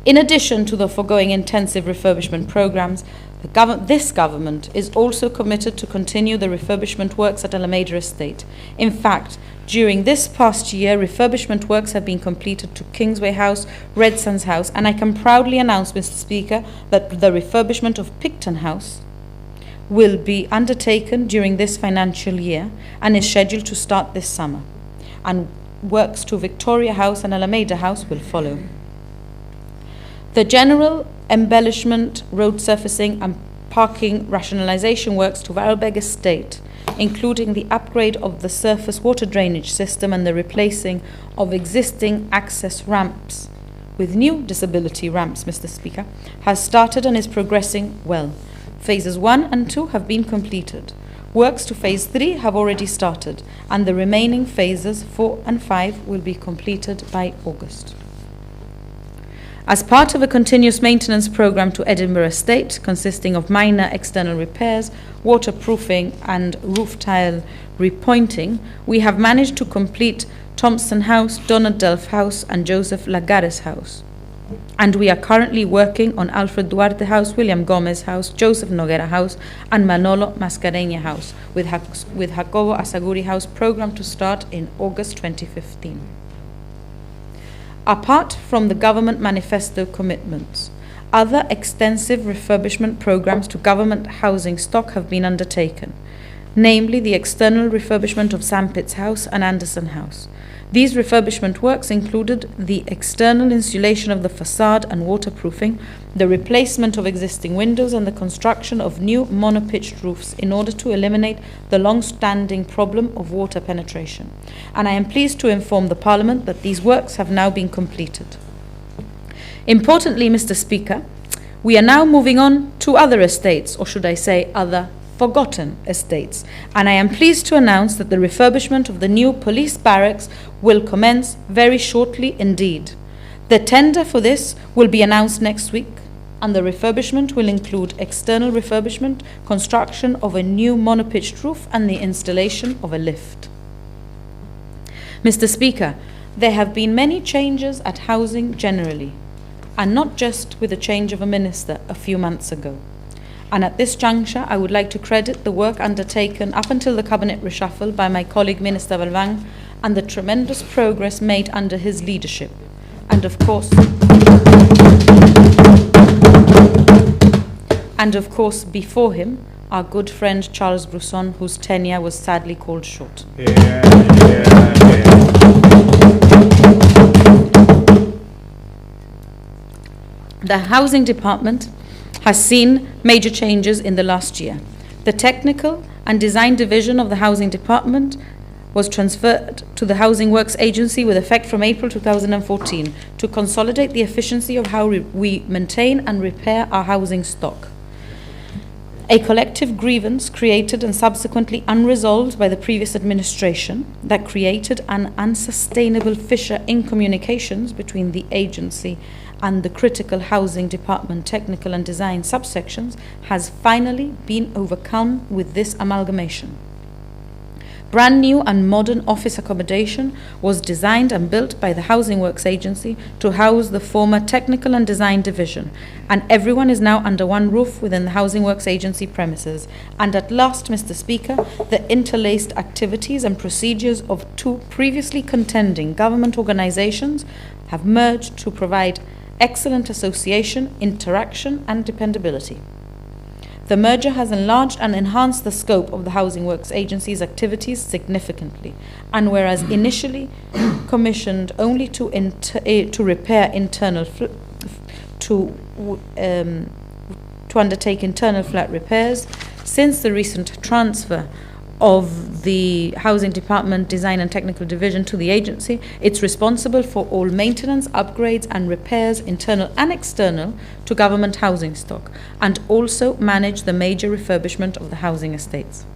In addition to the foregoing intensive refurbishment programs, this government is also committed to continue the refurbishment works at Alameda Estate. In fact, during this past year, refurbishment works have been completed to Kingsway House, Red Sands House, and I can proudly announce, Mr. Speaker, that the refurbishment of Picton House will be undertaken during this financial year and is scheduled to start this summer. And works to Victoria House and Alameda House will follow. The general embellishment, road surfacing and parking rationalization works to Varelbeg Estate, including the upgrade of the surface water drainage system and the replacing of existing access ramps with new disability ramps, Mr. Speaker, has started and is progressing well. Phases 1 and 2 have been completed. Works to Phase 3 have already started, and the remaining phases 4 and 5 will be completed by August. As part of a continuous maintenance program to Edinburgh Estate, consisting of minor external repairs, waterproofing and roof tile repointing, we have managed to complete Thompson House, Donald Delf House and Joseph Lagares House. And we are currently working on Alfred Duarte House, William Gomez House, Joseph Noguera House and Manolo Mascareña House, with Jacobo Asaguri House programmed to start in August 2015. Apart from the government manifesto commitments, other extensive refurbishment programs to government housing stock have been undertaken, namely the external refurbishment of Sampits House and Anderson House. These refurbishment works included the external insulation of the facade and waterproofing, the replacement of existing windows and the construction of new monopitched roofs in order to eliminate the long-standing problem of water penetration. And I am pleased to inform the Parliament that these works have now been completed. Importantly, Mr. Speaker, we are now moving on to other estates, or should I say other forgotten estates, and I am pleased to announce that the refurbishment of the new police barracks will commence very shortly indeed. The tender for this will be announced next week, and the refurbishment will include external refurbishment, construction of a new monopitched roof and the installation of a lift. Mr. Speaker, there have been many changes at housing generally, and not just with the change of a minister a few months ago. And at this juncture, I would like to credit the work undertaken up until the cabinet reshuffle by my colleague Minister Valvang and the tremendous progress made under his leadership. And of course, before him, our good friend Charles Brousson, whose tenure was sadly called short. The Housing Department has seen major changes in the last year. The Technical and Design Division of the Housing Department was transferred to the Housing Works Agency with effect from April 2014 to consolidate the efficiency of how we maintain and repair our housing stock. A collective grievance created and subsequently unresolved by the previous administration that created an unsustainable fissure in communications between the agency and the critical housing department technical and design subsections has finally been overcome with this amalgamation. Brand new and modern office accommodation was designed and built by the Housing Works Agency to house the former Technical and Design Division, and everyone is now under one roof within the Housing Works Agency premises. And at last, Mr. Speaker, the interlaced activities and procedures of two previously contending government organizations have merged to provide excellent association, interaction and dependability. The merger has enlarged and enhanced the scope of the Housing Works Agency's activities significantly, and whereas initially commissioned only to undertake internal flat repairs, since the recent transfer of the Housing Department Design and Technical Division to the agency, it's responsible for all maintenance, upgrades and repairs, internal and external, to government housing stock, and also manage the major refurbishment of the housing estates.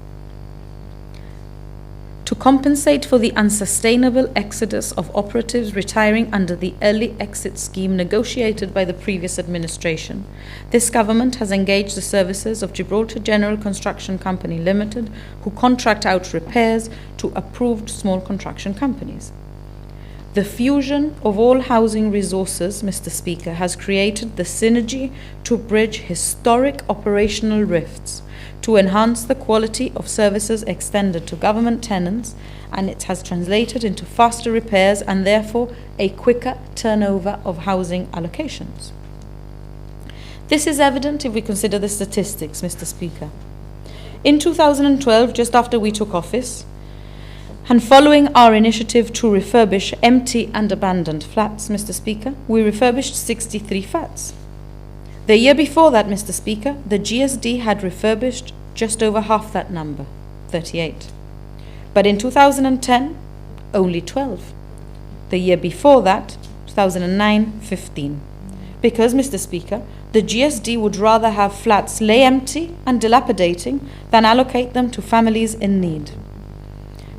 To compensate for the unsustainable exodus of operatives retiring under the early exit scheme negotiated by the previous administration, this government has engaged the services of Gibraltar General Construction Company Limited, who contract out repairs to approved small construction companies. The fusion of all housing resources, Mr. Speaker, has created the synergy to bridge historic operational rifts, to enhance the quality of services extended to government tenants, and it has translated into faster repairs and therefore a quicker turnover of housing allocations. This is evident if we consider the statistics, Mr. Speaker. In 2012, just after we took office, and following our initiative to refurbish empty and abandoned flats, Mr. Speaker, we refurbished 63 flats. The year before that, Mr. Speaker, the GSD had refurbished just over half that number, 38. But in 2010, only 12. The year before that, 2009, 15. Because, Mr. Speaker, the GSD would rather have flats lay empty and dilapidating than allocate them to families in need.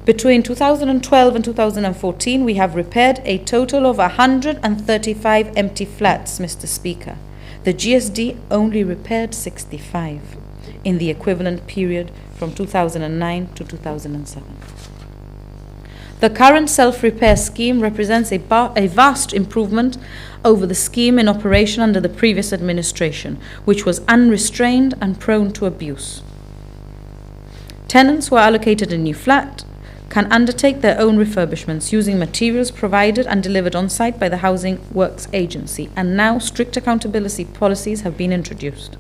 Between 2012 and 2014, we have repaired a total of 135 empty flats, Mr. Speaker. The GSD only repaired 65 in the equivalent period from 2009 to 2007. The current self-repair scheme represents a vast improvement over the scheme in operation under the previous administration, which was unrestrained and prone to abuse. Tenants who are allocated a new flat can undertake their own refurbishments using materials provided and delivered on site by the Housing Works Agency, and now strict accountability policies have been introduced.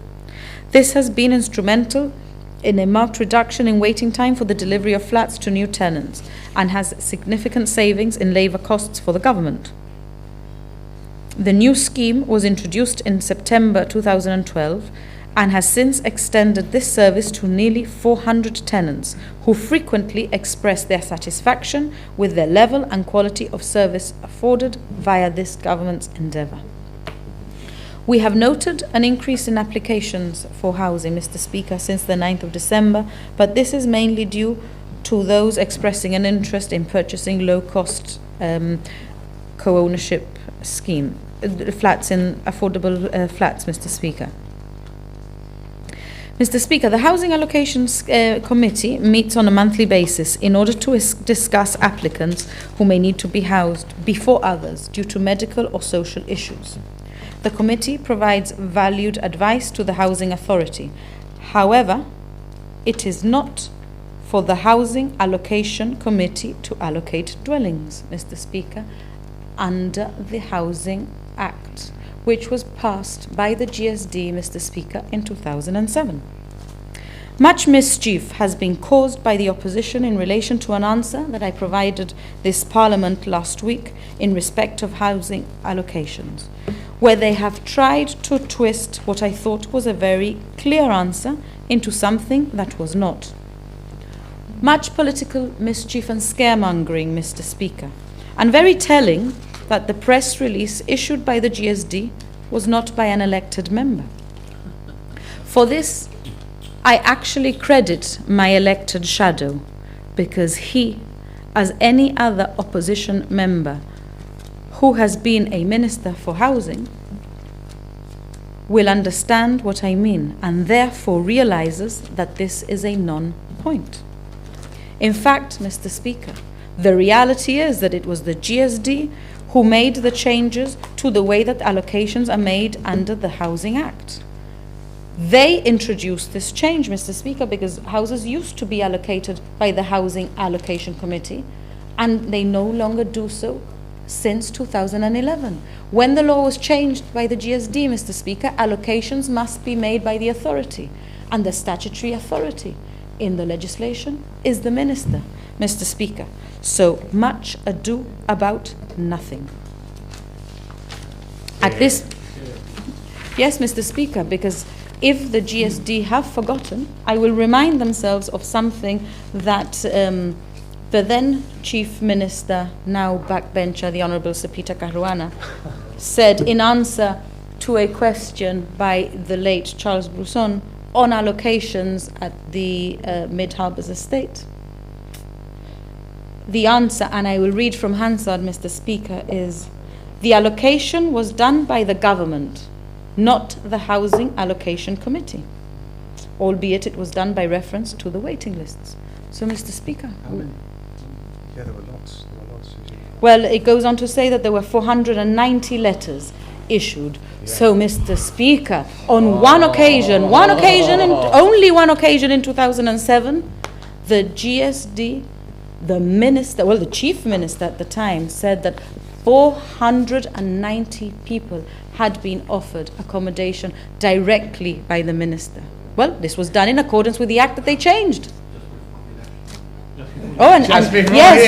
This has been instrumental in a marked reduction in waiting time for the delivery of flats to new tenants and has significant savings in labour costs for the government. The new scheme was introduced in September 2012 and has since extended this service to nearly 400 tenants who frequently express their satisfaction with the level and quality of service afforded via this government's endeavour. We have noted an increase in applications for housing, Mr. Speaker, since the 9th of December, but this is mainly due to those expressing an interest in purchasing low-cost co-ownership scheme, flats in affordable flats, Mr. Speaker. Mr. Speaker, the Housing Allocations Committee meets on a monthly basis in order to discuss applicants who may need to be housed before others due to medical or social issues. The committee provides valued advice to the Housing Authority. However, it is not for the Housing Allocation Committee to allocate dwellings, Mr. Speaker, under the Housing Act, which was passed by the GSD, Mr. Speaker, in 2007. Much mischief has been caused by the opposition in relation to an answer that I provided this Parliament last week in respect of housing allocations, where they have tried to twist what I thought was a very clear answer into something that was not. Much political mischief and scaremongering, Mr. Speaker, and very telling that the press release issued by the GSD was not by an elected member. For this, I actually credit my elected shadow, because he, as any other opposition member who has been a Minister for Housing, will understand what I mean and therefore realizes that this is a non-point. In fact, Mr. Speaker, the reality is that it was the GSD who made the changes to the way that allocations are made under the Housing Act. They introduced this change, Mr. Speaker, because houses used to be allocated by the Housing Allocation Committee, and they no longer do so since 2011. When the law was changed by the GSD, Mr. Speaker, allocations must be made by the authority, and the statutory authority in the legislation is the Minister, Mr. Speaker. So much ado about nothing. At this, yes, Mr. Speaker, because if the GSD have forgotten, I will remind themselves of something that the then Chief Minister, now backbencher, the Honourable Sir Peter Caruana, said in answer to a question by the late Charles Brousson on allocations at the Mid-Harbours Estate. The answer, and I will read from Hansard, Mr. Speaker, is the allocation was done by the government, not the Housing Allocation Committee, albeit it was done by reference to the waiting lists. So, Mr. Speaker.
Yeah, there were lots.
Well, it goes on to say that there were 490 letters issued. So, Mr. Speaker, on only one occasion in 2007, the GSD, the chief minister at the time, said that 490 people had been offered accommodation directly by the minister. Well, this was done in accordance with the act that they changed. Oh, and yes.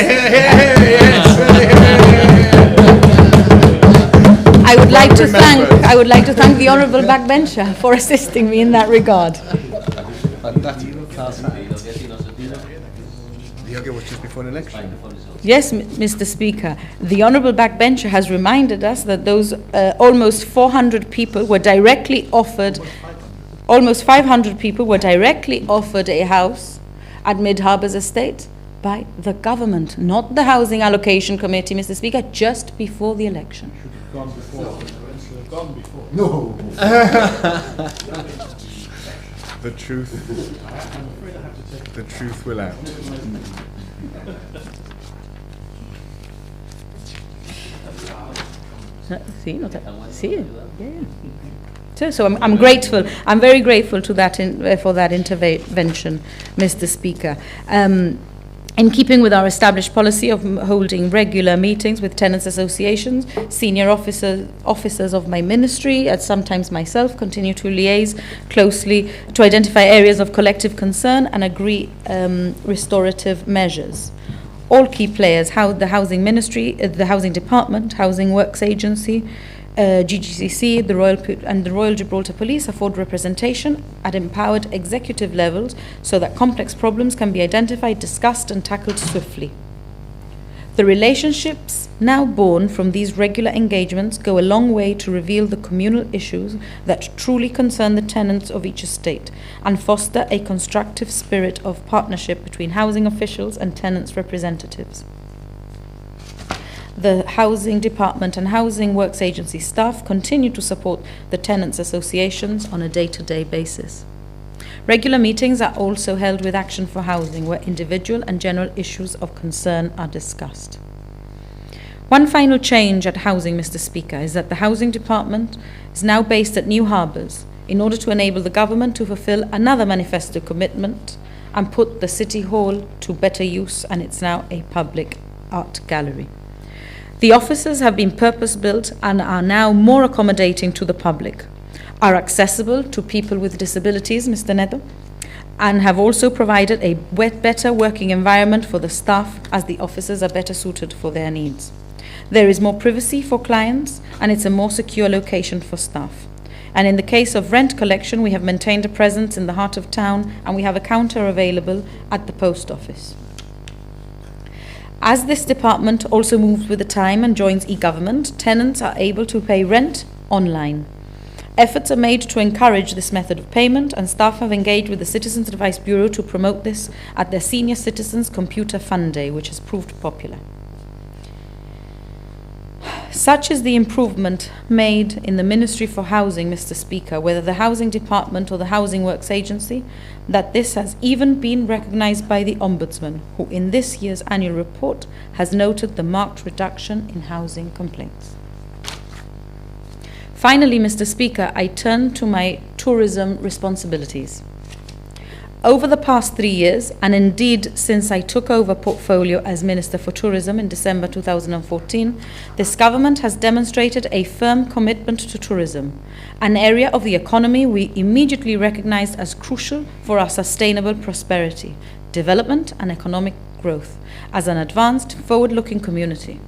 I would like to thank the honourable backbencher for assisting me in that regard.
The yoga was just before an election.
Yes, Mr. Speaker. The honourable backbencher has reminded us that those almost 400 people were directly offered, almost 500 people were directly offered a house at Mid Harbours Estate by the government, not the Housing Allocation Committee, Mr. Speaker, just before the election.
Gone before.
No. The truth will out.
So I'm grateful. I'm very grateful to that for that intervention, Mr. Speaker. In keeping with our established policy of holding regular meetings with tenants' associations, senior officers of my ministry, and sometimes myself, continue to liaise closely to identify areas of collective concern and agree restorative measures. All key players, the Housing Ministry, the Housing Department, Housing Works Agency, GGCC, the Royal Gibraltar Police afford representation at empowered executive levels so that complex problems can be identified, discussed and tackled swiftly. The relationships now born from these regular engagements go a long way to reveal the communal issues that truly concern the tenants of each estate and foster a constructive spirit of partnership between housing officials and tenants' representatives. The Housing Department and Housing Works Agency staff continue to support the tenants' associations on a day-to-day basis. Regular meetings are also held with Action for Housing, where individual and general issues of concern are discussed. One final change at Housing, Mr. Speaker, is that the Housing Department is now based at New Harbours in order to enable the government to fulfil another manifesto commitment and put the City Hall to better use, and it's now a public art gallery. The offices have been purpose-built and are now more accommodating to the public, are accessible to people with disabilities, Mr. Neto, and have also provided a better working environment for the staff as the offices are better suited for their needs. There is more privacy for clients and it's a more secure location for staff. And in the case of rent collection, we have maintained a presence in the heart of town and we have a counter available at the post office. As this department also moves with the time and joins e-government, tenants are able to pay rent online. Efforts are made to encourage this method of payment, and staff have engaged with the Citizens Advice Bureau to promote this at their Senior Citizens Computer Fund Day, which has proved popular. Such is the improvement made in the Ministry for Housing, Mr. Speaker, whether the Housing Department or the Housing Works Agency, that this has even been recognised by the Ombudsman, who in this year's annual report has noted the marked reduction in housing complaints. Finally, Mr. Speaker, I turn to my tourism responsibilities. Over the past 3 years, and indeed since I took over portfolio as Minister for Tourism in December 2014, this government has demonstrated a firm commitment to tourism, an area of the economy we immediately recognized as crucial for our sustainable prosperity, development and economic growth, as an advanced, forward-looking community.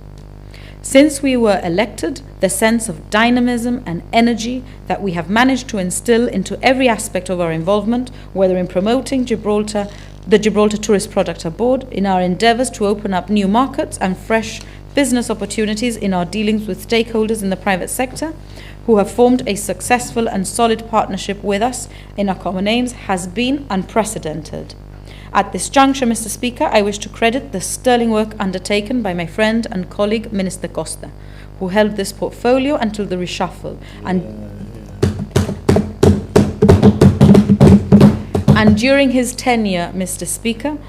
Since we were elected, the sense of dynamism and energy that we have managed to instill into every aspect of our involvement, whether in promoting the Gibraltar tourist product abroad, in our endeavours to open up new markets and fresh business opportunities in our dealings with stakeholders in the private sector, who have formed a successful and solid partnership with us in our common aims, has been unprecedented. At this juncture, Mr. Speaker, I wish to credit the sterling work undertaken by my friend and colleague, Minister Costa, who held this portfolio until the reshuffle. And during his tenure, Mr. Speaker,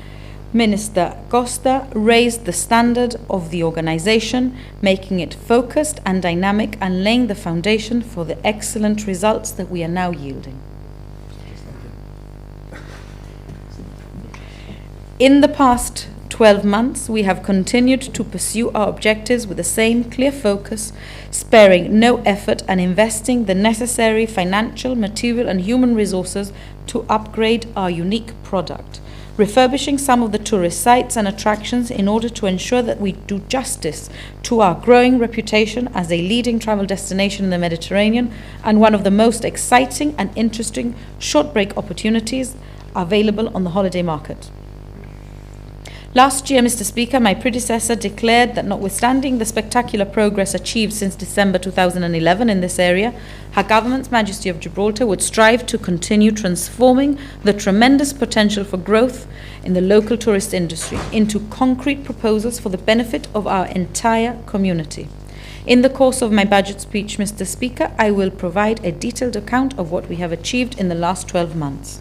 Minister Costa raised the standard of the organization, making it focused and dynamic and laying the foundation for the excellent results that we are now yielding. In the past 12 months, we have continued to pursue our objectives with the same clear focus, sparing no effort and investing the necessary financial, material and human resources to upgrade our unique product, refurbishing some of the tourist sites and attractions in order to ensure that we do justice to our growing reputation as a leading travel destination in the Mediterranean and one of the most exciting and interesting short break opportunities available on the holiday market. Last year, Mr. Speaker, my predecessor declared that notwithstanding the spectacular progress achieved since December 2011 in this area, Her Government's Majesty of Gibraltar would strive to continue transforming the tremendous potential for growth in the local tourist industry into concrete proposals for the benefit of our entire community. In the course of my budget speech, Mr. Speaker, I will provide a detailed account of what we have achieved in the last 12 months.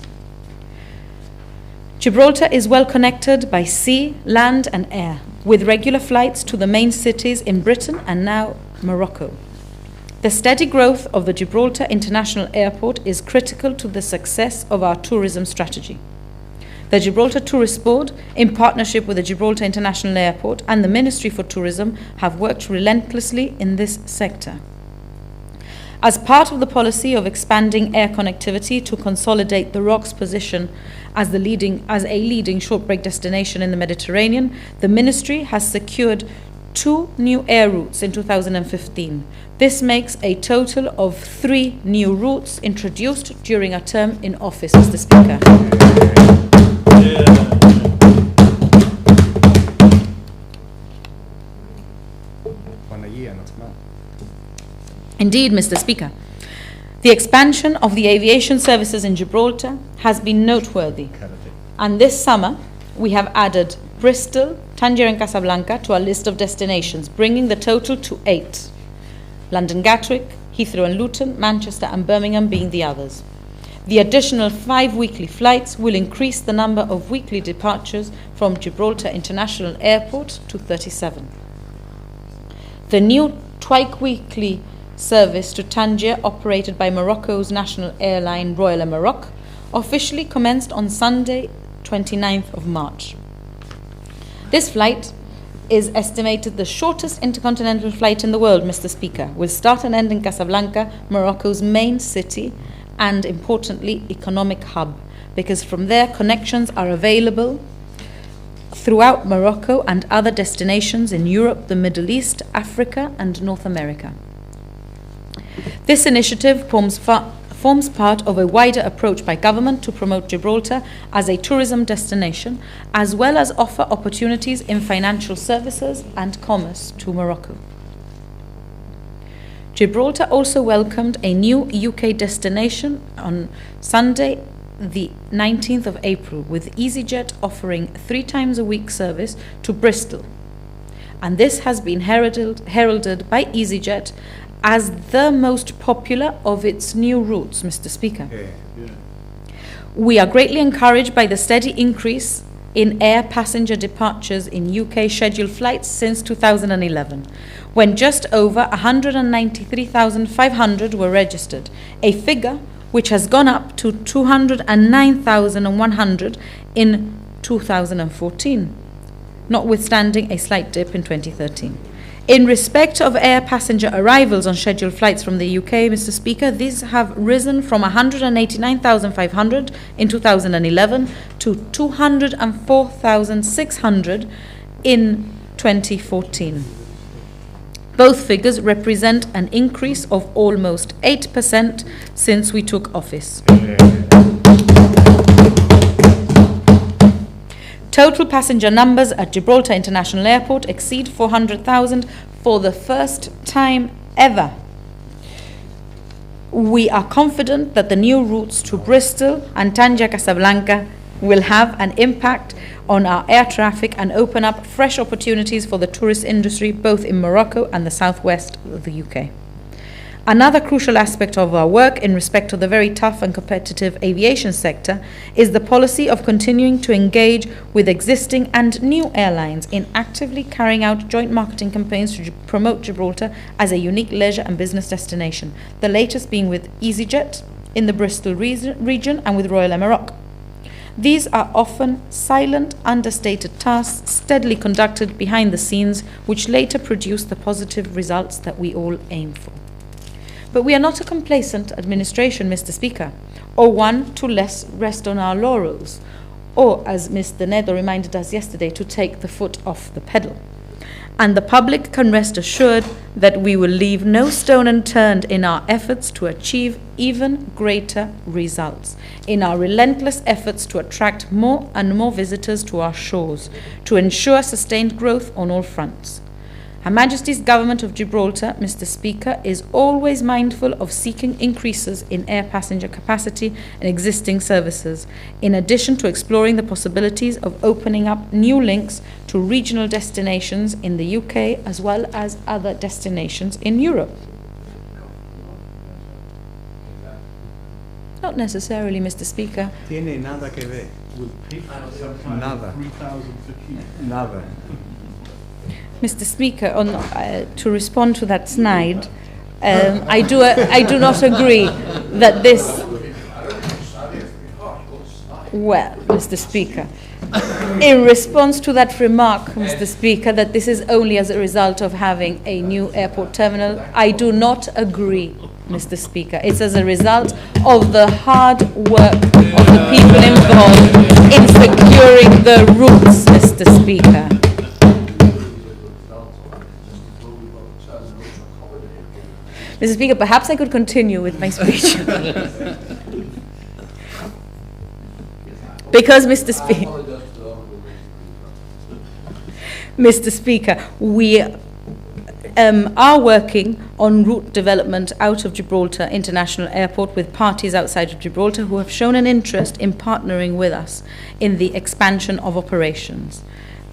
Gibraltar is well connected by sea, land and air, with regular flights to the main cities in Britain and now Morocco. The steady growth of the Gibraltar International Airport is critical to the success of our tourism strategy. The Gibraltar Tourist Board, in partnership with the Gibraltar International Airport and the Ministry for Tourism, have worked relentlessly in this sector. As part of the policy of expanding air connectivity to consolidate the ROC's position as a leading short break destination in the Mediterranean, the Ministry has secured 2 new air routes in 2015. This makes a total of 3 new routes introduced during our term in office, Mr. Speaker.
One a year, not small.
Indeed, Mr. Speaker, the expansion of the aviation services in Gibraltar has been noteworthy. And this summer, we have added Bristol, Tangier and Casablanca to our list of destinations, bringing the total to 8. London Gatwick, Heathrow and Luton, Manchester and Birmingham being the others. The additional 5 weekly flights will increase the number of weekly departures from Gibraltar International Airport to 37. The new twice-weekly service to Tangier, operated by Morocco's national airline Royal Air Maroc, officially commenced on Sunday, 29th of March. This flight is estimated the shortest intercontinental flight in the world, Mr. Speaker, with start and end in Casablanca, Morocco's main city and, importantly, economic hub, because from there connections are available throughout Morocco and other destinations in Europe, the Middle East, Africa and North America. This initiative forms part of a wider approach by government to promote Gibraltar as a tourism destination, as well as offer opportunities in financial services and commerce to Morocco. Gibraltar also welcomed a new UK destination on Sunday, the 19th of April, with EasyJet offering 3 times a week service to Bristol. And this has been heralded by EasyJet as the most popular of its new routes, Mr. Speaker. We are greatly encouraged by the steady increase in air passenger departures in UK scheduled flights since 2011, when just over 193,500 were registered, a figure which has gone up to 209,100 in 2014, notwithstanding a slight dip in 2013. In respect of air passenger arrivals on scheduled flights from the UK, Mr. Speaker, these have risen from 189,500 in 2011 to 204,600 in 2014. Both figures represent an increase of almost 8% since we took office. Total passenger numbers at Gibraltar International Airport exceed 400,000 for the first time ever. We are confident that the new routes to Bristol and Tangier Casablanca will have an impact on our air traffic and open up fresh opportunities for the tourist industry both in Morocco and the southwest of the UK. Another crucial aspect of our work in respect of the very tough and competitive aviation sector is the policy of continuing to engage with existing and new airlines in actively carrying out joint marketing campaigns to promote Gibraltar as a unique leisure and business destination, the latest being with EasyJet in the Bristol region and with Royal Emirates. These are often silent, understated tasks steadily conducted behind the scenes, which later produce the positive results that we all aim for. But we are not a complacent administration, Mr. Speaker, or one to rest on our laurels, or, as Mr. Nedo reminded us yesterday, to take the foot off the pedal. And the public can rest assured that we will leave no stone unturned in our efforts to achieve even greater results, in our relentless efforts to attract more and more visitors to our shores, to ensure sustained growth on all fronts. Her Majesty's Government of Gibraltar, Mr. Speaker, is always mindful of seeking increases in air passenger capacity and existing services, in addition to exploring the possibilities of opening up new links to regional destinations in the UK as well as other destinations in Europe. Not necessarily, Mr. Speaker.
Tiene nada que ver. Nada. Nada.
Mr. Speaker, to respond to that snide, I do not agree that this. Well, Mr. Speaker, in response to that remark, Mr. Speaker, that this is only as a result of having a new airport terminal, I do not agree, Mr. Speaker. It's as a result of the hard work of the people involved in securing the routes, Mr. Speaker. Mr. Speaker, perhaps I could continue with my speech. Because, Mr. Speaker, we are working on route development out of Gibraltar International Airport with parties outside of Gibraltar who have shown an interest in partnering with us in the expansion of operations.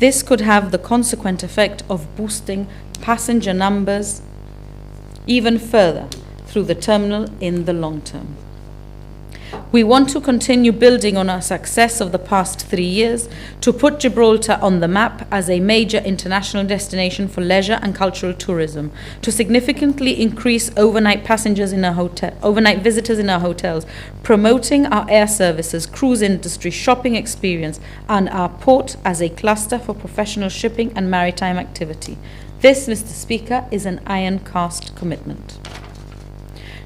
This could have the consequent effect of boosting passenger numbers even further through the terminal in the long term. We want to continue building on our success of the past 3 years to put Gibraltar on the map as a major international destination for leisure and cultural tourism, to significantly increase overnight passengers in our overnight visitors in our hotels, promoting our air services, cruise industry, shopping experience, and our port as a cluster for professional shipping and maritime activity. This, Mr. Speaker, is an iron-cast commitment.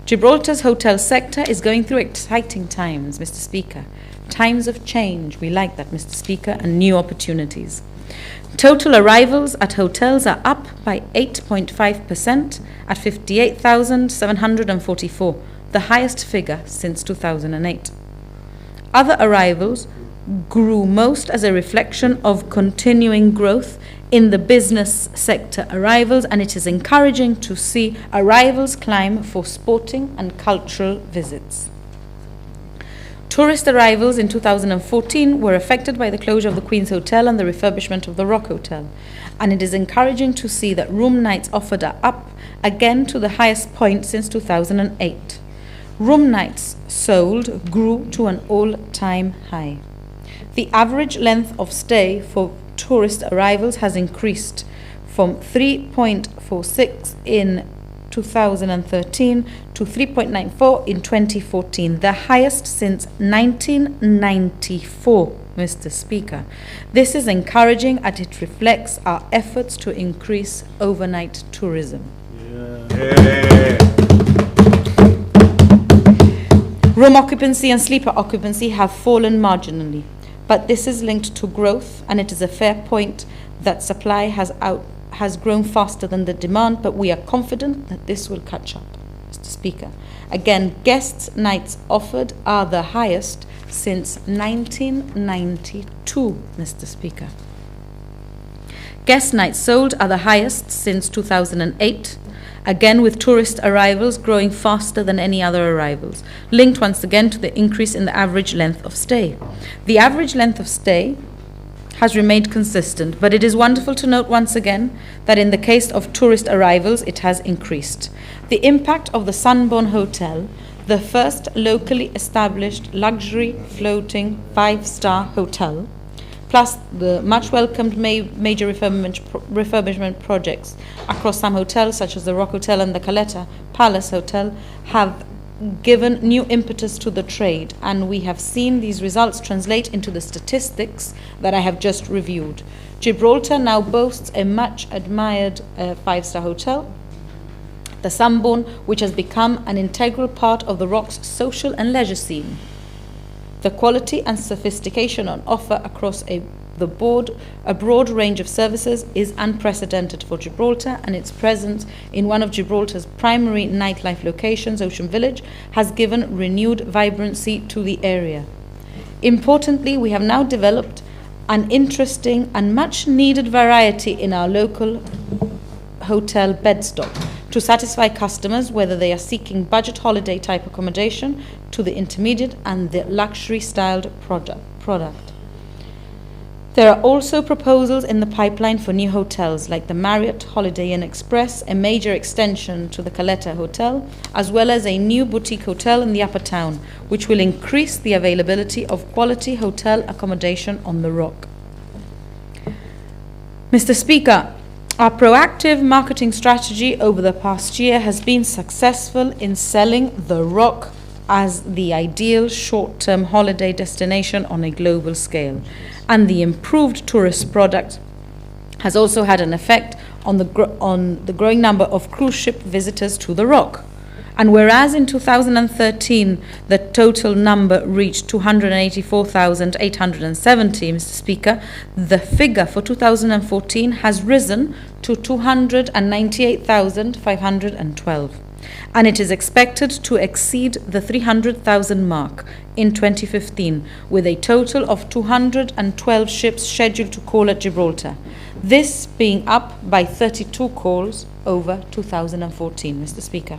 Gibraltar's hotel sector is going through exciting times, Mr. Speaker. Times of change, we like that, Mr. Speaker, and new opportunities. Total arrivals at hotels are up by 8.5% at 58,744, the highest figure since 2008. Other arrivals grew most as a reflection of continuing growth in the business sector arrivals, and it is encouraging to see arrivals climb for sporting and cultural visits. Tourist arrivals in 2014 were affected by the closure of the Queen's Hotel and the refurbishment of the Rock Hotel, and it is encouraging to see that room nights offered are up again to the highest point since 2008. Room nights sold grew to an all-time high. The average length of stay for tourist arrivals has increased from 3.46 in 2013 to 3.94 in 2014, the highest since 1994, Mr. Speaker. This is encouraging as it reflects our efforts to increase overnight tourism.
Yeah.
Room occupancy and sleeper occupancy have fallen marginally, but this is linked to growth, and it is a fair point that supply has grown faster than the demand, but we are confident that this will catch up, Mr. Speaker. Again, guests' nights offered are the highest since 1992, Mr. Speaker. Guest nights sold are the highest since 2008, again with tourist arrivals growing faster than any other arrivals, linked once again to the increase in the average length of stay. The average length of stay has remained consistent, but it is wonderful to note once again that in the case of tourist arrivals, it has increased. The impact of the Sunborn Hotel, the first locally established luxury floating 5-star hotel, plus the much welcomed major refurbishment projects across some hotels such as the Rock Hotel and the Caleta Palace Hotel, have given new impetus to the trade, and we have seen these results translate into the statistics that I have just reviewed. Gibraltar now boasts a much admired 5-star hotel, the Sunborn, which has become an integral part of the Rock's social and leisure scene. The quality and sophistication on offer across a broad range of services is unprecedented for Gibraltar, and its presence in one of Gibraltar's primary nightlife locations, Ocean Village, has given renewed vibrancy to the area. Importantly, we have now developed an interesting and much needed variety in our local hotel bed stock to satisfy customers whether they are seeking budget holiday type accommodation to the intermediate and the luxury styled product. There are also proposals in the pipeline for new hotels like the Marriott Holiday Inn Express, a major extension to the Caleta Hotel, as well as a new boutique hotel in the Upper Town, which will increase the availability of quality hotel accommodation on the Rock. Mr. Speaker, our proactive marketing strategy over the past year has been successful in selling the Rock as the ideal short-term holiday destination on a global scale, and the improved tourist product has also had an effect on the growing number of cruise ship visitors to the Rock. And whereas in 2013 the total number reached 284,870, Mr. Speaker, the figure for 2014 has risen to 298,512. And it is expected to exceed the 300,000 mark in 2015, with a total of 212 ships scheduled to call at Gibraltar, this being up by 32 calls over 2014, Mr. Speaker.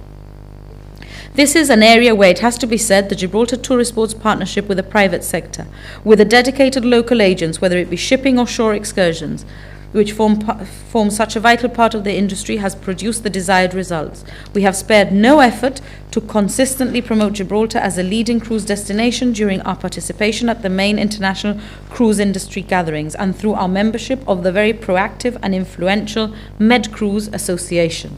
This is an area where it has to be said the Gibraltar Tourist Board's partnership with the private sector, with the dedicated local agents, whether it be shipping or shore excursions, which form such a vital part of the industry, has produced the desired results. We have spared no effort to consistently promote Gibraltar as a leading cruise destination during our participation at the main international cruise industry gatherings and through our membership of the very proactive and influential Med Cruise Association.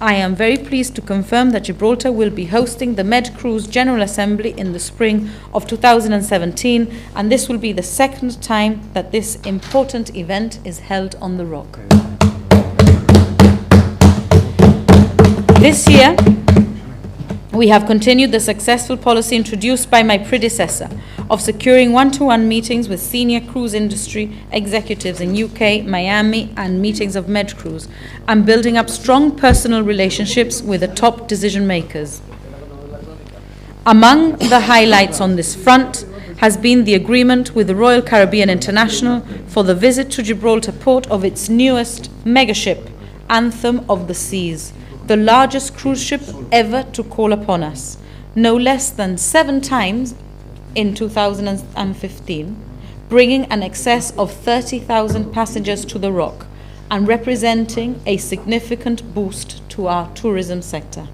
I am very pleased to confirm that Gibraltar will be hosting the Med Cruise General Assembly in the spring of 2017, and this will be the second time that this important event is held on the Rock. This year, we have continued the successful policy introduced by my predecessor of securing one-to-one meetings with senior cruise industry executives in UK, Miami, and meetings of Med Cruise, and building up strong personal relationships with the top decision makers. Among the highlights on this front has been the agreement with the Royal Caribbean International for the visit to Gibraltar port of its newest megaship, Anthem of the Seas, the largest cruise ship ever to call upon us, no less than 7 times in 2015, bringing an excess of 30,000 passengers to the Rock and representing a significant boost to our tourism sector.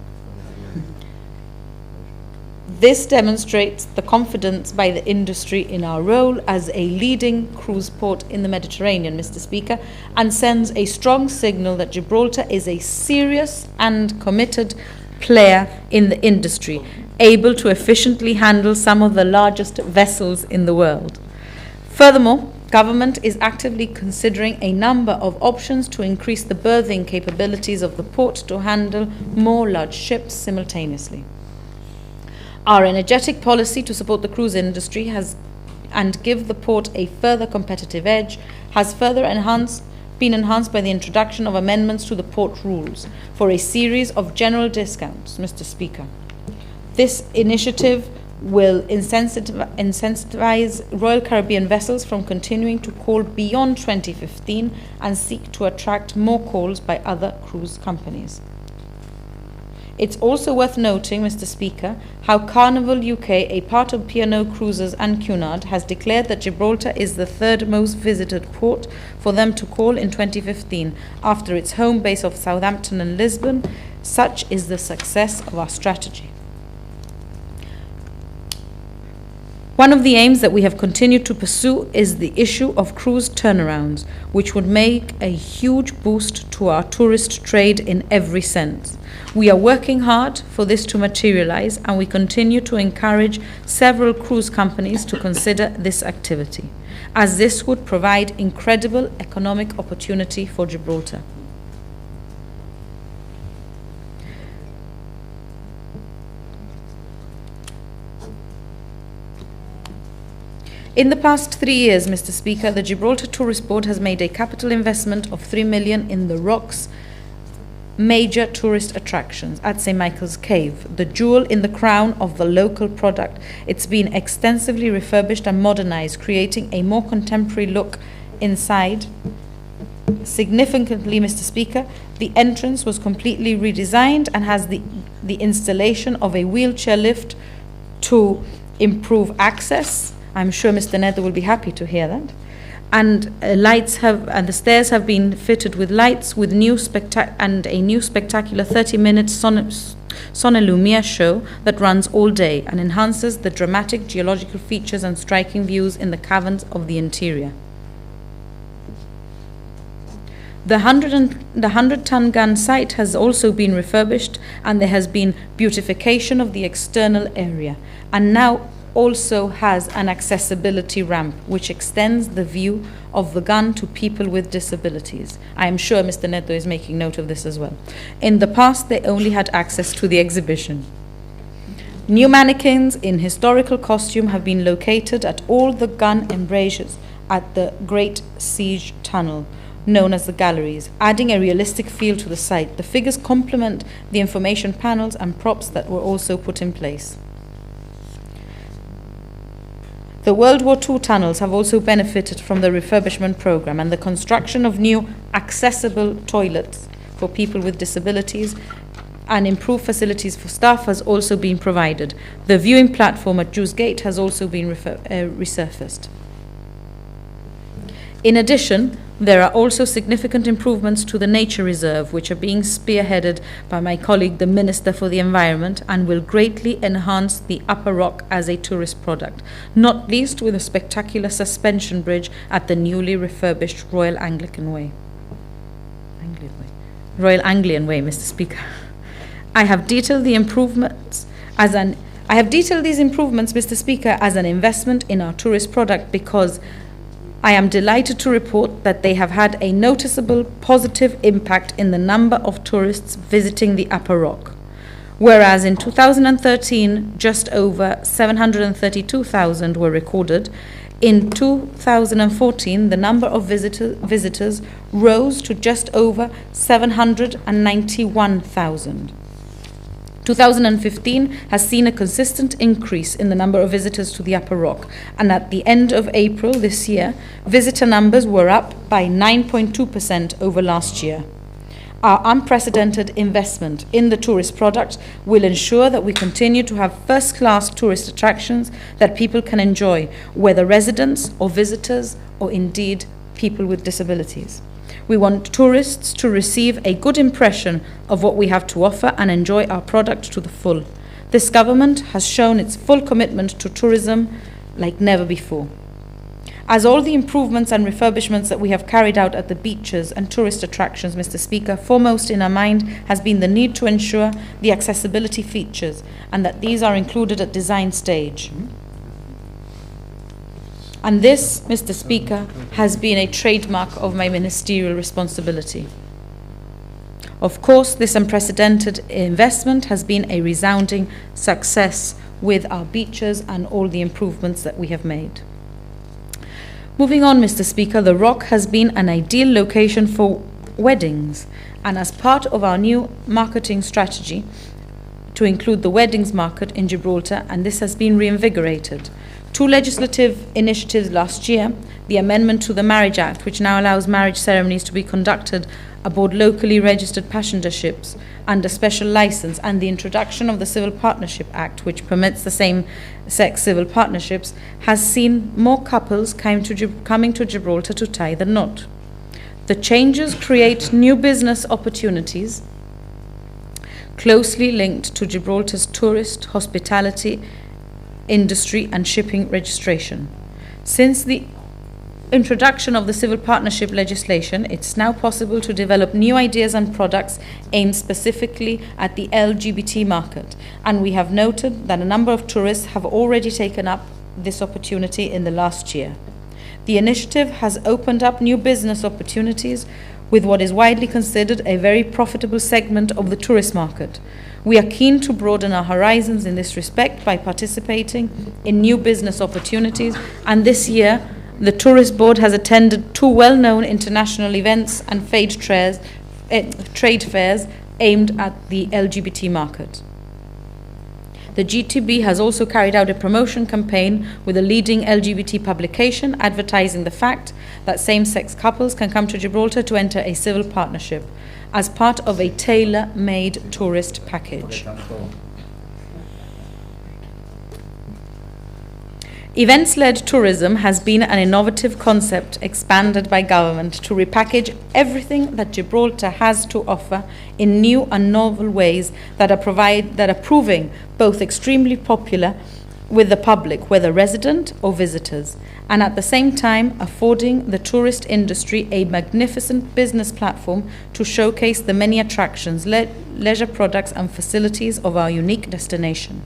This demonstrates the confidence by the industry in our role as a leading cruise port in the Mediterranean, Mr. Speaker, and sends a strong signal that Gibraltar is a serious and committed player in the industry, able to efficiently handle some of the largest vessels in the world. Furthermore, government is actively considering a number of options to increase the berthing capabilities of the port to handle more large ships simultaneously. Our energetic policy to support the cruise industry and give the port a further competitive edge has further been enhanced by the introduction of amendments to the port rules for a series of general discounts, Mr. Speaker. This initiative will incentivize Royal Caribbean vessels from continuing to call beyond 2015 and seek to attract more calls by other cruise companies. It's also worth noting, Mr. Speaker, how Carnival UK, a part of P&O Cruises and Cunard, has declared that Gibraltar is the third most visited port for them to call in 2015, after its home base of Southampton and Lisbon. Such is the success of our strategy. One of the aims that we have continued to pursue is the issue of cruise turnarounds, which would make a huge boost to our tourist trade in every sense. We are working hard for this to materialize, and we continue to encourage several cruise companies to consider this activity, as this would provide incredible economic opportunity for Gibraltar. In the past 3 years, Mr. Speaker, the Gibraltar Tourist Board has made a capital investment of £3 million in the Rock's major tourist attractions at St. Michael's Cave, the jewel in the crown of the local product. It's been extensively refurbished and modernized, creating a more contemporary look inside. Significantly, Mr. Speaker, the entrance was completely redesigned and has the installation of a wheelchair lift to improve access. I'm sure Mr. Nether will be happy to hear that. And the stairs have been fitted with lights, with a new spectacular 30-minute Sonnelumiere show that runs all day and enhances the dramatic geological features and striking views in the caverns of the interior. The 100-ton gun site has also been refurbished, and there has been beautification of the external area, and now also has an accessibility ramp which extends the view of the gun to people with disabilities. I am sure Mr. Neto is making note of this as well. In the past, they only had access to the exhibition. New mannequins in historical costume have been located at all the gun embrasures at the Great Siege Tunnel, known as the galleries, adding a realistic feel to the site. The figures complement the information panels and props that were also put in place. The World War II tunnels have also benefited from the refurbishment program, and the construction of new accessible toilets for people with disabilities and improved facilities for staff has also been provided. The viewing platform at Jews Gate has also been resurfaced. In addition, there are also significant improvements to the nature reserve, which are being spearheaded by my colleague, the Minister for the Environment, and will greatly enhance the Upper Rock as a tourist product, not least with a spectacular suspension bridge at the newly refurbished Royal Anglian Way, Mr. Speaker. I have detailed these improvements, Mr. Speaker, as an investment in our tourist product, because I am delighted to report that they have had a noticeable positive impact in the number of tourists visiting the Upper Rock. Whereas in 2013, just over 732,000 were recorded, in 2014, the number of visitors rose to just over 791,000. 2015 has seen a consistent increase in the number of visitors to the Upper Rock, and at the end of April this year, visitor numbers were up by 9.2% over last year. Our unprecedented investment in the tourist product will ensure that we continue to have first-class tourist attractions that people can enjoy, whether residents or visitors or indeed people with disabilities. We want tourists to receive a good impression of what we have to offer and enjoy our product to the full. This government has shown its full commitment to tourism like never before. As all the improvements and refurbishments that we have carried out at the beaches and tourist attractions, Mr. Speaker, foremost in our mind has been the need to ensure the accessibility features, and that these are included at design stage. And this, Mr. Speaker, has been a trademark of my ministerial responsibility. Of course, this unprecedented investment has been a resounding success with our beaches and all the improvements that we have made. Moving on, Mr. Speaker, the Rock has been an ideal location for weddings, and as part of our new marketing strategy to include the weddings market in Gibraltar, and this has been reinvigorated. 2 legislative initiatives last year, the amendment to the Marriage Act, which now allows marriage ceremonies to be conducted aboard locally registered passenger ships under special license, and the introduction of the Civil Partnership Act, which permits the same-sex civil partnerships, has seen more couples coming to Gibraltar to tie the knot. The changes create new business opportunities closely linked to Gibraltar's tourist, hospitality, industry and shipping registration. Since the introduction of the civil partnership legislation, it's now possible to develop new ideas and products aimed specifically at the LGBT market, and we have noted that a number of tourists have already taken up this opportunity in the last year. The initiative has opened up new business opportunities with what is widely considered a very profitable segment of the tourist market. We are keen to broaden our horizons in this respect by participating in new business opportunities, and this year the Tourist Board has attended 2 well-known international events and trade fairs aimed at the LGBT market. The GTB has also carried out a promotion campaign with a leading LGBT publication advertising the fact that same-sex couples can come to Gibraltar to enter a civil partnership as part of a tailor-made tourist package. Events-led tourism has been an innovative concept expanded by government to repackage everything that Gibraltar has to offer in new and novel ways that are proving both extremely popular with the public, whether resident or visitors, and at the same time affording the tourist industry a magnificent business platform to showcase the many attractions, leisure products and facilities of our unique destination.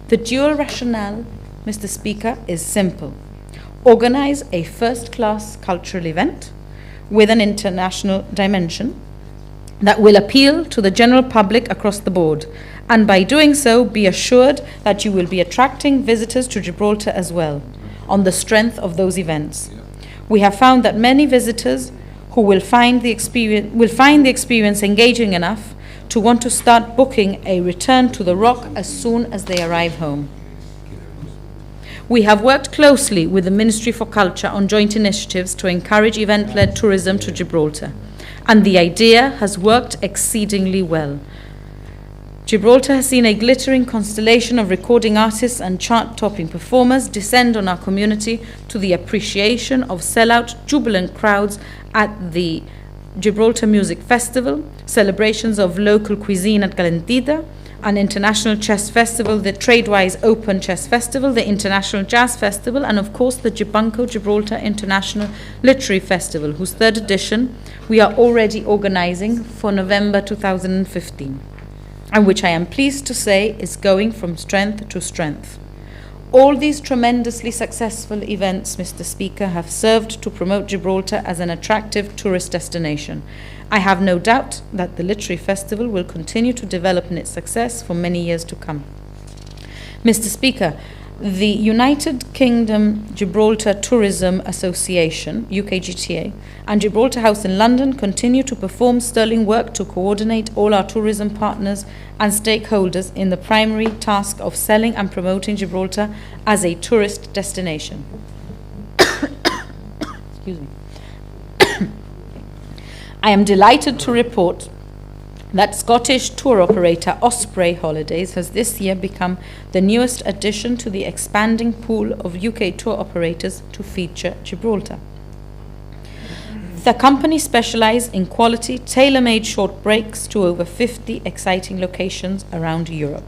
The dual rationale, Mr. Speaker, is simple. Organize a first-class cultural event with an international dimension that will appeal to the general public across the board, and by doing so be assured that you will be attracting visitors to Gibraltar as well on the strength of those events. We have found that many visitors who will find the experience engaging enough to want to start booking a return to the Rock as soon as they arrive home. We have worked closely with the Ministry for Culture on joint initiatives to encourage event-led tourism to Gibraltar, and the idea has worked exceedingly well. Gibraltar has seen a glittering constellation of recording artists and chart-topping performers descend on our community to the appreciation of sellout, jubilant crowds at the Gibraltar Music Festival, celebrations of local cuisine at Calentita, an international chess festival, the Tradewise Open Chess Festival, the International Jazz Festival, and of course the Gibanco Gibraltar International Literary Festival, whose 3rd edition we are already organizing for November 2015, and which I am pleased to say is going from strength to strength. All these tremendously successful events, Mr. Speaker, have served to promote Gibraltar as an attractive tourist destination. I have no doubt that the Literary Festival will continue to develop in its success for many years to come. Mr. Speaker, the United Kingdom Gibraltar Tourism Association, UKGTA, and Gibraltar House in London continue to perform sterling work to coordinate all our tourism partners and stakeholders in the primary task of selling and promoting Gibraltar as a tourist destination. Excuse me. I am delighted to report that Scottish tour operator Osprey Holidays has this year become the newest addition to the expanding pool of UK tour operators to feature Gibraltar. The company specializes in quality, tailor-made short breaks to over 50 exciting locations around Europe.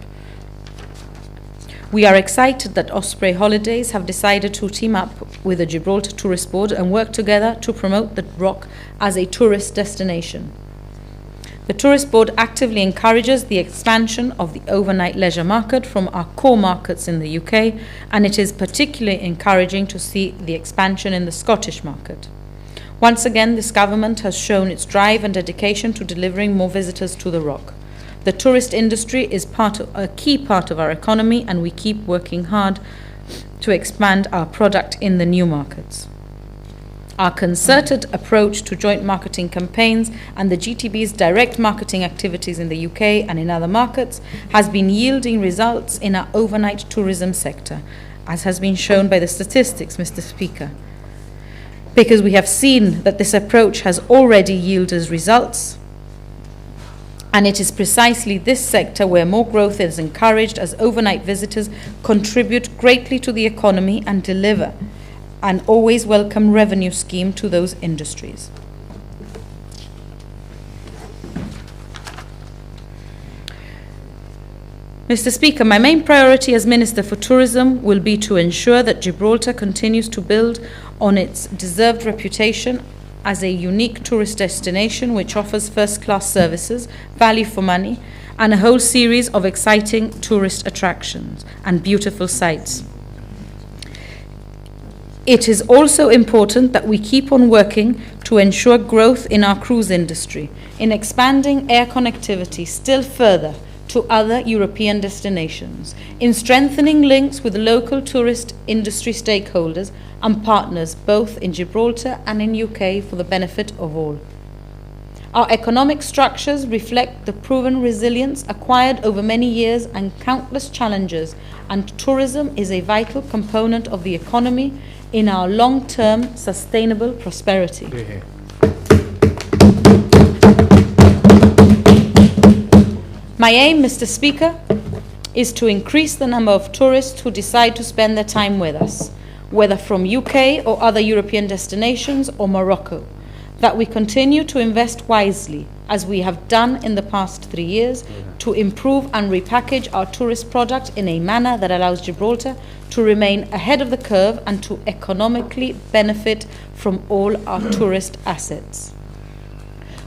We are excited that Osprey Holidays have decided to team up with the Gibraltar Tourist Board and work together to promote the Rock as a tourist destination. The Tourist Board actively encourages the expansion of the overnight leisure market from our core markets in the UK, and it is particularly encouraging to see the expansion in the Scottish market. Once again, this government has shown its drive and dedication to delivering more visitors to the Rock. The tourist industry is a key part of our economy, and we keep working hard to expand our product in the new markets. Our concerted approach to joint marketing campaigns and the GTB's direct marketing activities in the UK and in other markets has been yielding results in our overnight tourism sector, as has been shown by the statistics, Mr. Speaker. because we have seen that this approach has already yielded results, and it is precisely this sector where more growth is encouraged, as overnight visitors contribute greatly to the economy and deliver an always welcome revenue scheme to those industries. Mr. Speaker, my main priority as Minister for Tourism will be to ensure that Gibraltar continues to build on its deserved reputation as a unique tourist destination which offers first-class services, value for money, and a whole series of exciting tourist attractions and beautiful sights. It is also important that we keep on working to ensure growth in our cruise industry, in expanding air connectivity still further to other European destinations, in strengthening links with local tourist industry stakeholders and partners both in Gibraltar and in UK for the benefit of all. Our economic structures reflect the proven resilience acquired over many years and countless challenges, and tourism is a vital component of the economy in our long-term sustainable prosperity.
Yeah.
My aim, Mr. Speaker, is to increase the number of tourists who decide to spend their time with us, whether from UK or other European destinations or Morocco, that we continue to invest wisely, as we have done in the past 3 years, to improve and repackage our tourist product in a manner that allows Gibraltar to remain ahead of the curve and to economically benefit from all our tourist assets.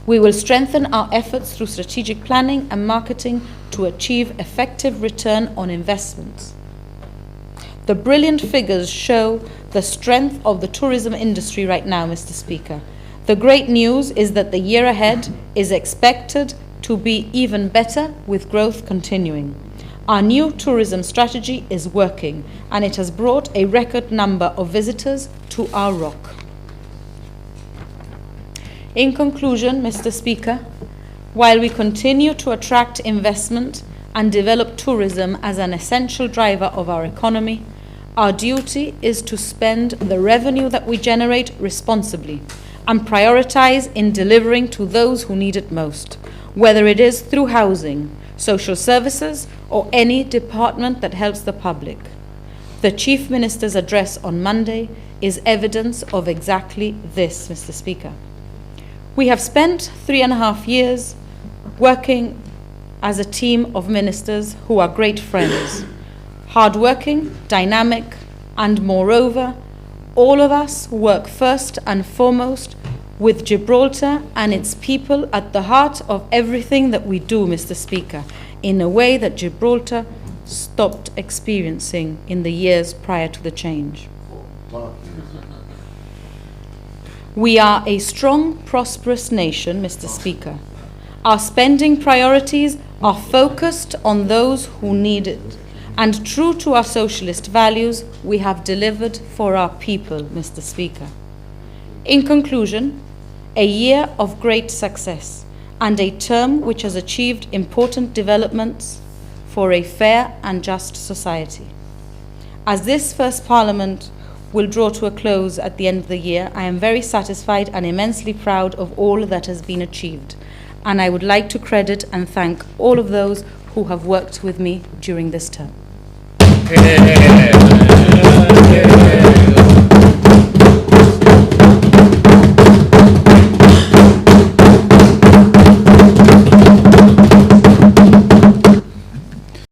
We will strengthen our efforts through strategic planning and marketing to achieve effective return on investments. The brilliant figures show the strength of the tourism industry right now, Mr. Speaker. The great news is that the year ahead is expected to be even better, with growth continuing. Our new tourism strategy is working, and it has brought a record number of visitors to our rock. In conclusion, Mr. Speaker, while we continue to attract investment and develop tourism as an essential driver of our economy, our duty is to spend the revenue that we generate responsibly and prioritize in delivering to those who need it most, whether it is through housing, social services, or any department that helps the public. The Chief Minister's address on Monday is evidence of exactly this, Mr. Speaker. We have spent 3.5 years working as a team of ministers who are great friends, hardworking, dynamic, and moreover, all of us work first and foremost with Gibraltar and its people at the heart of everything that we do, Mr. Speaker, in a way that Gibraltar stopped experiencing in the years prior to the change. We are a strong, prosperous nation, Mr. Speaker. Our spending priorities are focused on those who need it, and true to our socialist values, we have delivered for our people, Mr. Speaker. In conclusion, a year of great success and a term which has achieved important developments for a fair and just society. As this first Parliament will draw to a close at the end of the year, I am very satisfied and immensely proud of all that has been achieved, and I would like to credit and thank all of those who have worked with me during this term.